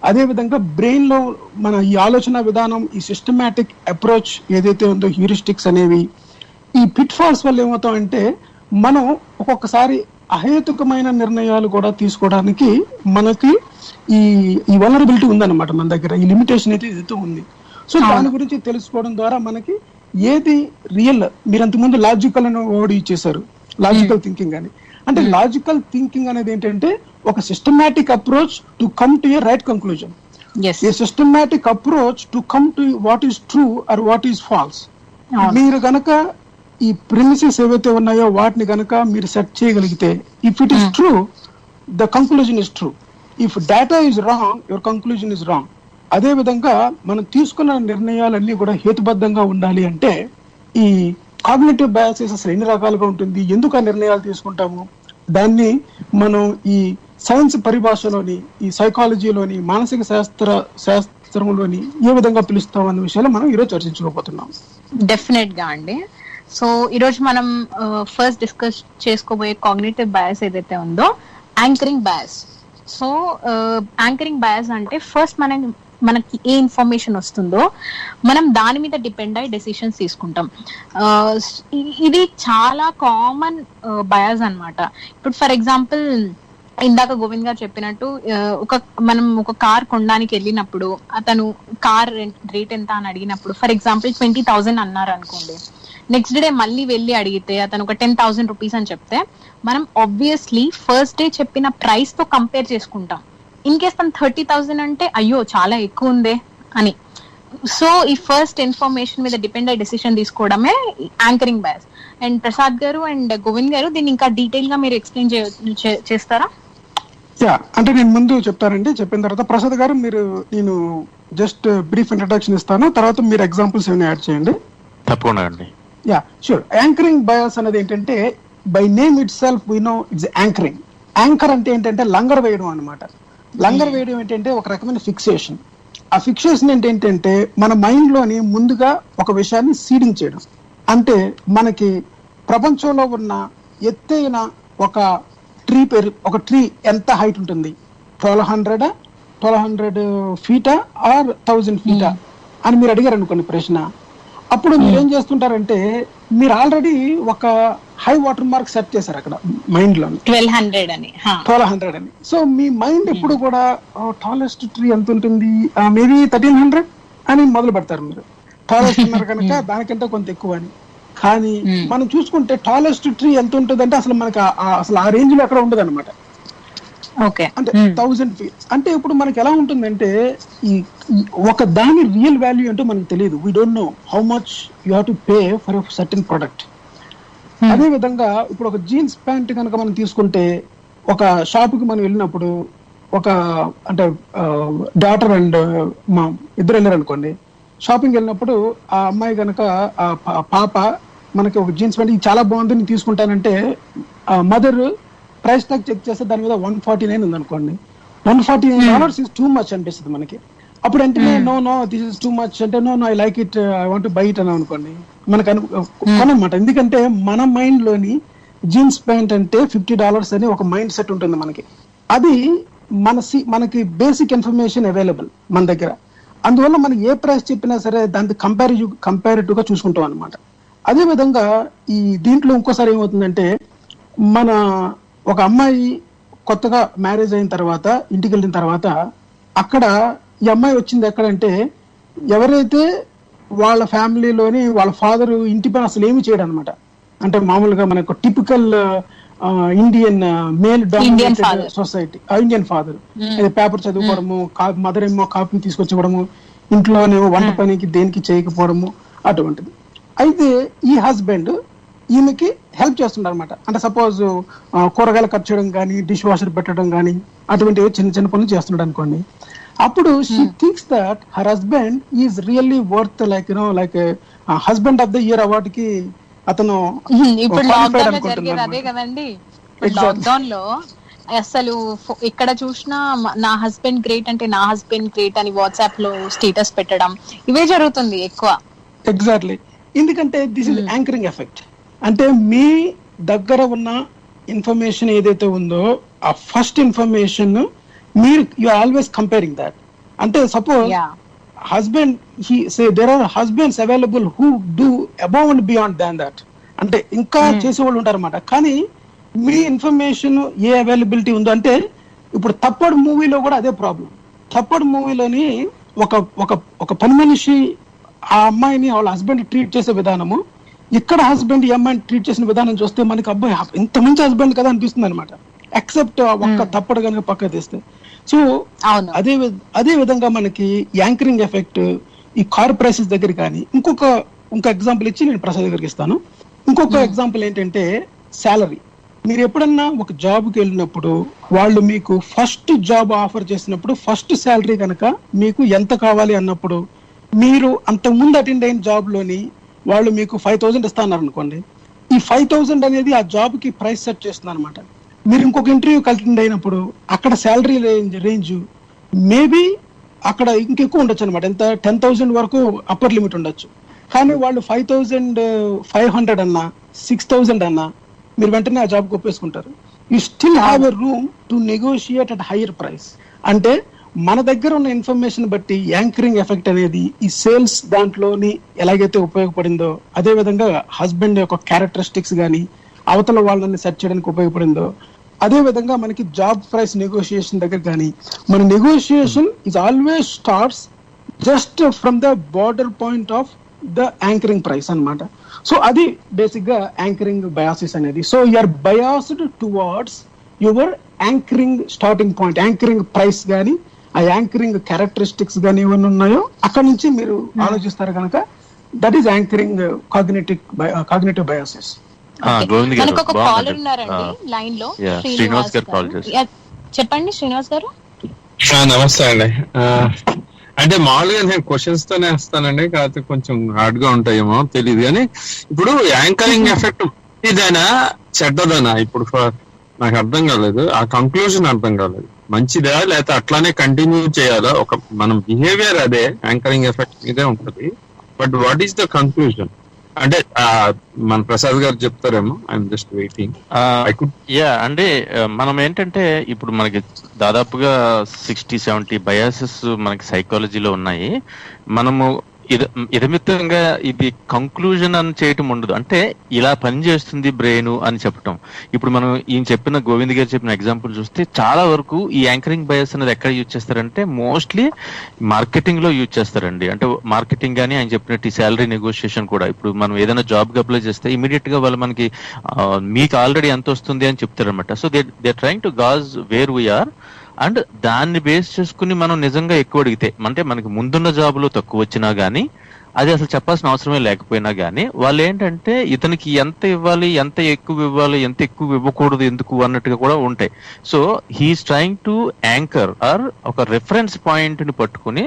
[SPEAKER 4] అదే విధంగా బ్రెయిన్ లో మన ఈ ఆలోచన విధానం, ఈ సిస్టమాటిక్ అప్రోచ్ ఏదైతే ఉందో, హ్యూరిస్టిక్స్ అనేవి, ఈ పిట్ ఫాల్స్ వల్ల ఏమవుతామంటే మనం ఒక్కొక్కసారి అహేతుకమైన నిర్ణయాలు కూడా తీసుకోవడానికి మనకి ఈ వలనరబిలిటీ ఉందన్నమాట మన దగ్గర. ఈ లిమిటేషన్ అయితే ఏదైతే ఉంది. సో దాని గురించి తెలుసుకోవడం ద్వారా మనకి ఏది రియల్, మీరు అంతకుముందు లాజికల్ అని వర్డ్ యూజ్ చేశారు, లాజికల్ థింకింగ్ అని. అంటే లాజికల్ థింకింగ్ అనేది ఏంటంటే ఒక systematic approach to come to A right conclusion. A systematic approach to come to what is true or what is false. మీరు గనక ఈ ప్రిమిసెస్ ఏవైతే ఉన్నాయో వాటిని గనక మీరు సెట్ చేయగలిగితే, if it is true, the conclusion is true. If data is wrong, your conclusion is wrong. అదే విధంగా మనం తీసుకున్న నిర్ణయాలన్నీ కూడా హేతుబద్ధంగా ఉండాలి. అంటే ఈ కాగ్నిటివ్ బయాసెస్ అసలు ఎన్ని రకాలుగా ఉంటుంది, ఎందుకు ఆ నిర్ణయాలు తీసుకుంటాము, దాన్ని మనం ఈ సైన్స్ పరిభాషలోని, ఈ సైకాలజీలోని, మానసిక శాస్త్రంలోని ఏ విధంగా పిలుస్తాం అన్న విషయాలు మనం ఈరోజు చర్చించుకోబోతున్నాం.
[SPEAKER 3] డెఫినెట్ గా అండి. సో ఈరోజు మనం ఫస్ట్ డిస్కస్ చేసుకోబోయే కాగ్నిటివ్ బయాస్ ఏదైతే ఉందో, anchoring bias. So anchoring bias అంటే ఫస్ట్ మనకి ఏ ఇన్ఫర్మేషన్ వస్తుందో మనం దాని మీద డిపెండ్ అయ్యి డెసిషన్స్ తీసుకుంటాం. ఇది చాలా కామన్ బయాస్ అన్నమాట. ఇప్పుడు ఫర్ ఎగ్జాంపుల్ ఇందాక గోవింద్ గారు చెప్పినట్టు, మనం ఒక కార్ కొనడానికి వెళ్ళినప్పుడు అతను కార్ రేట్ ఎంత అని అడిగినప్పుడు, ఫర్ ఎగ్జాంపుల్ 20,000 అన్నారు అనుకోండి, నెక్స్ట్ డే మళ్ళీ వెళ్ళి అడిగితే అతను ఒక 10,000 రూపీస్ అని చెప్తే మనం ఆబ్వియస్లీ ఫస్ట్ డే చెప్పిన ప్రైస్ తో కంపేర్ చేసుకుంటాం. ఇన్ కేస్ తను 30,000 అంటే అయ్యో చాలా ఎక్కువ ఉందే అని. సో ఈ ఫస్ట్ ఇన్ఫర్మేషన్ మీద డిపెండ్ అయ్యి డెసిషన్ తీసుకోవడమే యాంకరింగ్ బయాస్. అండ్ ప్రసాద్ గారు అండ్ గోవింద్ గారు దీన్ని ఇంకా డీటెయిల్ గా మీరు ఎక్స్ప్లెయిన్ చేస్తారా?
[SPEAKER 4] అంటే నేను ముందు చెప్తానండి, చెప్పిన తర్వాత ప్రసాద్ గారు మీరు, నేను జస్ట్ బ్రీఫ్ ఇంట్రడక్షన్ ఇస్తాను, తర్వాత మీరు ఎగ్జాంపుల్స్ ఏమైనా యాడ్ చేయండి.
[SPEAKER 1] తప్పకుండా అండి.
[SPEAKER 4] Yeah sure. యాంకరింగ్ బయాస్ అనేది ఏంటంటే, by name itself we know it's anchoring. Anchor అంటే ఏంటంటే లంగర్ వేయడం అనమాట. లంగర్ వేయడం ఏంటంటే ఒక రకమైన ఫిక్సేషన్. ఆ ఫిక్సేషన్ ఏంటంటే మన మైండ్ లోని ముందుగా ఒక విషయాన్ని సీడింగ్ చేయడం. అంటే మనకి ప్రపంచంలో ఉన్న ఎత్తైన ఒక ట్రీ ఎంత హైట్ ఉంటుంది, 1200 ఫీటా ఆర్ 1000 ఫీటా అని మీరు అడిగారు అనుకోండి ప్రశ్న. అప్పుడు మీరు ఏం చేస్తుంటారంటే, మీరు ఆల్రెడీ ఒక హై వాటర్ మార్క్ సెట్ చేశారు అక్కడ మైండ్ లో, 1200 అని. సో మీ మైండ్ ఎప్పుడు కూడా టాలెస్ట్ ట్రీ ఎంత ఉంటుంది, మేబీ 1300 అని మొదలు పెడతారు. మీరు టాలెస్ట్ ఉన్నారు కనుక దానికంటే కొంత ఎక్కువ అని. కానీ మనం చూసుకుంటే టాలెస్ట్ ట్రీ ఎంత ఉంటుంది అంటే అసలు మనకి అసలు ఆ రేంజ్ లో ఎక్కడ ఉండదు అనమాట. అంటే 1000 ఫీట్ అంటే ఇప్పుడు మనకి ఎలా ఉంటుందంటే, ఈ ఒక దాని రియల్ వాల్యూ ఏంటో మనకు తెలియదు. We don't know how much you have to pay for a certain product. అదే విధంగా ఇప్పుడు ఒక జీన్స్ ప్యాంట్ కనుక మనం తీసుకుంటే, ఒక షాప్ కి మనం వెళ్ళినప్పుడు, ఒక అంటే డాటర్ అండ్ మా ఇద్దరు వెళ్ళారు అనుకోండి, షాపింగ్ వెళ్ళినప్పుడు ఆ అమ్మాయి కనుక ఆ పాప మనకి ఒక జీన్స్ ప్యాంట్ చాలా బాగుంది నేను తీసుకుంటానంటే, మదర్ ప్రైస్ ట్యాగ్ చెక్ చేస్తే దాని మీద 149 ఉంది అనుకోండి. $149 ఇస్ టూ మచ్ అనిపిస్తుంది మనకి. అప్పుడు అంటే no this is too much అంటే, no I like it, I want to buy it అని అనుకోండి, మనకు కొనమాట. ఎందుకంటే మన మైండ్ లోని జీన్స్ ప్యాంట్ అంటే $50 అని ఒక మైండ్ సెట్ ఉంటుంది మనకి. అది మనకి బేసిక్ ఇన్ఫర్మేషన్ అవైలబుల్ మన దగ్గర. అందువల్ల మనకి ఏ ప్రైస్ చెప్పినా సరే దానికి కంపారిటివ్ గా చూసుకుంటాం అనమాట. అదే విధంగా ఈ దీంట్లో ఇంకోసారి ఏమవుతుందంటే, మన ఒక అమ్మాయి కొత్తగా మ్యారేజ్ అయిన తర్వాత ఇంటికి వెళ్ళిన తర్వాత, అక్కడ ఈ అమ్మాయి వచ్చింది ఎక్కడంటే, ఎవరైతే వాళ్ళ ఫ్యామిలీలోని వాళ్ళ ఫాదర్ ఇంటి పని అసలు ఏమి చేయడం అనమాట. అంటే మామూలుగా మనకు typical Indian male dominated society, Indian father paper చదువుకోవడము, మదర్ ఏమో కాఫీ తీసుకొచ్చివ్వడము, ఇంట్లోనేమో వంట పనికి దేనికి చేయకపోవడము అటువంటిది. అయితే ఈ హస్బెండ్ ఈమెకి హెల్ప్ చేస్తుంటారు అనమాట. అంటే సపోజ్ కూరగాయలు కట్ చేయడం కానీ, డిష్ వాషర్ పెట్టడం కానీ, అటువంటి చిన్న చిన్న పనులు చేస్తున్నాడు అనుకోండి. అప్పుడు she thinks that her husband is really worth like like husband of the year award కి అతను
[SPEAKER 3] ఇప్పుడు లాక్డౌన్ లో జరిగేది అదే కదండి. లాక్డౌన్ లో అసలు ఇక్కడ చూసినా నా హస్బెండ్ గ్రేట్ అంటే నా హస్బెండ్ గ్రేట్ అని వాట్సాప్ లో స్టేటస్ పెట్టడం ఇవే జరుగుతుంది ఎక్కువ.
[SPEAKER 4] ఎగ్జాక్ట్లీ. ఎందుకంటే దిస్ ఇస్ యాంకరింగ్ ఎఫెక్ట్. అంటే మీ దగ్గర ఉన్న ఇన్ఫర్మేషన్ ఏదైతే ఉందో ఆ ఫస్ట్ ఇన్ఫర్మేషన్ మీరు యు ఆల్వేస్ కంపేరింగ్ దాట్. అంటే suppose husband there are husbands available who do above and beyond than that. అంటే ఇంకా చేసేవాళ్ళు ఉంటారు అన్నమాట. కానీ మీ ఇన్ఫర్మేషన్ ఏ అవైలబిలిటీ ఉందో, అంటే ఇప్పుడు తప్పడు మూవీలో కూడా అదే ప్రాబ్లం. తప్పడు మూవీలోని ఒక పని మనిషి ఆ అమ్మాయిని వాళ్ళ హస్బెండ్ ట్రీట్ చేసే విధానము, ఇక్కడ హస్బెండ్ ఈ అమ్మాయిని ట్రీట్ చేసిన విధానం చూస్తే మనకి అబ్బాయి ఇంత మంచి హస్బెండ్ కదా అనిపిస్తుంది అనమాట. ఎక్సెప్ట్ ఒక్క తప్పడు కనుక పక్క తీస్తే. సో అదే విధంగా మనకి యాంకరింగ్ ఎఫెక్ట్ ఈ కార్ ప్రైసెస్ దగ్గర కానీ. ఇంకొక ఎగ్జాంపుల్ ఇచ్చి నేను ప్రసాద్ దగ్గరికి ఇస్తాను. ఇంకొక ఎగ్జాంపుల్ ఏంటంటే శాలరీ. మీరు ఎప్పుడన్నా ఒక జాబ్కి వెళ్ళినప్పుడు వాళ్ళు మీకు ఫస్ట్ జాబ్ ఆఫర్ చేసినప్పుడు ఫస్ట్ శాలరీ కనుక మీకు ఎంత కావాలి అన్నప్పుడు, మీరు అంతకుముందు అటెండ్ అయిన జాబ్ లోని వాళ్ళు మీకు 5,000 ఇస్తున్నారు అనుకోండి. ఈ 5,000 అనేది ఆ జాబ్ కి ప్రైస్ సెట్ చేస్తుంది అనమాట. మీరు ఇంకొక ఇంటర్వ్యూకి అటెండ్ అయినప్పుడు అక్కడ శాలరీ రేంజ్ మేబీ అక్కడ ఇంకెక్కువ ఉండొచ్చు అనమాట. ఎంత 10,000 వరకు అప్పర్ లిమిట్ ఉండొచ్చు. కానీ వాళ్ళు 5,500 అన్నా 6,000 అన్నా మీరు వెంటనే ఆ జాబ్కి ఒప్పేసుకుంటారు. You still have a room to negotiate at higher price. అంటే మన దగ్గర ఉన్న ఇన్ఫర్మేషన్ బట్టి యాంకరింగ్ ఎఫెక్ట్ అనేది ఈ సేల్స్ దాంట్లోని ఎలాగైతే ఉపయోగపడిందో, అదే విధంగా హస్బెండ్ యొక్క క్యారెక్టరిస్టిక్స్ కానీ అవతల వాళ్ళని సెర్చ్ చేయడానికి ఉపయోగపడిందో, అదే విధంగా మనకి జాబ్ ప్రైస్ నెగోషియేషన్ దగ్గర కానీ మన negotiation is always starts just from the border point of the anchoring price అన్నమాట. సో అది బేసిక్ గా యాంకరింగ్ బయాసిస్ అనేది. So you're biased towards your anchoring starting point. Anchoring price కానీ ఆ యాంకరింగ్ క్యారెక్టరిస్టిక్స్ కానీ ఏమైనా ఉన్నాయో అక్కడ నుంచి మీరు ఆలోచిస్తారు కనుక దట్ ఈస్ యాంకరింగ్ కాగ్నిటివ్ బయాసిస్.
[SPEAKER 3] మనకు ఒక కాలర్ ఉన్నారండి లైన్ లో, శ్రీనివాస్ గారు. చెప్పండి శ్రీనివాస్ గారు.
[SPEAKER 5] నమస్తే అండి. అంటే మామూలుగా నేను క్వశ్చన్స్ తోనే వస్తానండి, కాకపోతే కొంచెం హార్డ్ గా ఉంటాయేమో తెలియదు. కానీ ఇప్పుడు యాంకరింగ్ ఎఫెక్ట్ ఇదేనా చెడ్డదనా ఇప్పుడు నాకు అర్థం కాలేదు. ఆ కంక్లూజన్ అర్థం కాలేదు. మంచిదా లేకపోతే అట్లానే కంటిన్యూ చేయాలా? ఒక మనం బిహేవియర్ అదే యాంకరింగ్ ఎఫెక్ట్ ఇదే ఉంటుంది. But what is the conclusion అంటే మన ప్రసాద్ గారు చెప్తారేమో. I'm just waiting.
[SPEAKER 1] అంటే మనం ఏంటంటే ఇప్పుడు మనకి దాదాపుగా 60-70 బయాసెస్ మనకి సైకాలజీలో ఉన్నాయి. మనము ఇదమిత్తంగా ఇది కంక్లూజన్ అని చేయటం ఉండదు. అంటే ఇలా పనిచేస్తుంది బ్రెయిన్ అని చెప్పటం. ఇప్పుడు మనం ఈయన చెప్పిన గోవింద్ గారు చెప్పిన ఎగ్జాంపుల్ చూస్తే చాలా వరకు ఈ యాంకరింగ్ బయాస్ అనేది ఎక్కడ యూజ్ చేస్తారంటే మోస్ట్లీ మార్కెటింగ్ లో యూజ్ చేస్తారండి. అంటే మార్కెటింగ్ కానీ ఆయన చెప్పినట్టు శాలరీ నెగోషియేషన్ కూడా. ఇప్పుడు మనం ఏదైనా జాబ్ కి అప్లై చేస్తే ఇమీడియట్ గా వాళ్ళు మనకి మీకు ఆల్రెడీ ఎంత వస్తుంది అని చెప్తారనమాట. So they trying to gauge where we're. And దాన్ని బేస్ చేసుకుని మనం నిజంగా ఎక్కువ అడిగితే, అంటే మనకి ముందున్న జాబులో తక్కువ వచ్చినా గానీ అది అసలు చెప్పాల్సిన అవసరమే లేకపోయినా గానీ వాళ్ళు ఏంటంటే ఇతనికి ఎంత ఇవ్వాలి, ఎంత ఎక్కువ ఇవ్వాలి, ఎంత ఎక్కువ ఇవ్వకూడదు ఎందుకు అన్నట్టుగా కూడా ఉంటాయి. So he's trying to anchor or ఒక రిఫరెన్స్ పాయింట్ ని పట్టుకుని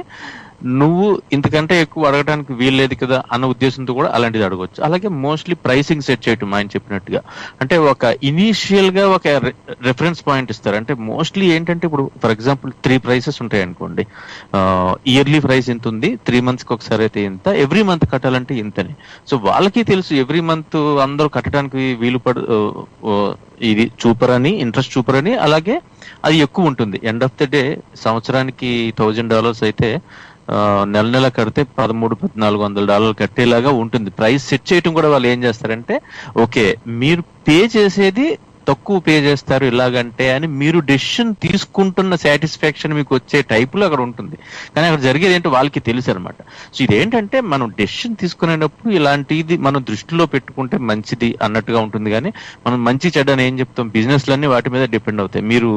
[SPEAKER 1] నువ్వు ఇంతకంటే ఎక్కువ అడగడానికి వీల్లేదు కదా అన్న ఉద్దేశంతో కూడా అలాంటిది అడగవచ్చు. అలాగే మోస్ట్లీ ప్రైసింగ్ సెట్ చేయటం ఆయన చెప్పినట్టుగా. అంటే ఒక ఇనీషియల్ గా ఒక రిఫరెన్స్ పాయింట్ ఇస్తారు. అంటే మోస్ట్లీ ఏంటంటే ఇప్పుడు ఫర్ ఎగ్జాంపుల్ 3 ప్రైసెస్ ఉంటాయి అనుకోండి. ఇయర్లీ ప్రైస్ ఇంత ఉంది, 3 months కి ఒకసారి అయితే ఇంత, ఎవ్రీ మంత్ కట్టాలంటే ఇంతని. సో వాళ్ళకి తెలుసు ఎవ్రీ మంత్ అందరూ కట్టడానికి వీలు ఇది చూపర్ అని, ఇంట్రెస్ట్ చూపర్ అని. అలాగే అది ఎక్కువ ఉంటుంది. ఎండ్ ఆఫ్ ద డే సంవత్సరానికి $1,000 అయితే నెల కడితే $1,300-1,400 కట్టేలాగా ఉంటుంది. ప్రైస్ సెట్ చేయటం కూడా వాళ్ళు ఏం చేస్తారంటే ఓకే మీరు పే చేసేది తక్కువ పే చేస్తారు ఇలాగంటే అని మీరు డెసిషన్ తీసుకుంటున్న సాటిస్ఫాక్షన్ మీకు వచ్చే టైపులో అక్కడ ఉంటుంది. కానీ అక్కడ జరిగేది ఏంటో వాళ్ళకి తెలుసు అనమాట. సో ఇదేంటంటే మనం డెసిషన్ తీసుకునేటప్పుడు ఇలాంటిది మనం దృష్టిలో పెట్టుకుంటే మంచిది అన్నట్టుగా ఉంటుంది. కానీ మనం మంచి చెడ్డ అని ఏం చెప్తాం, బిజినెస్లన్నీ వాటి మీద డిపెండ్ అవుతాయి. మీరు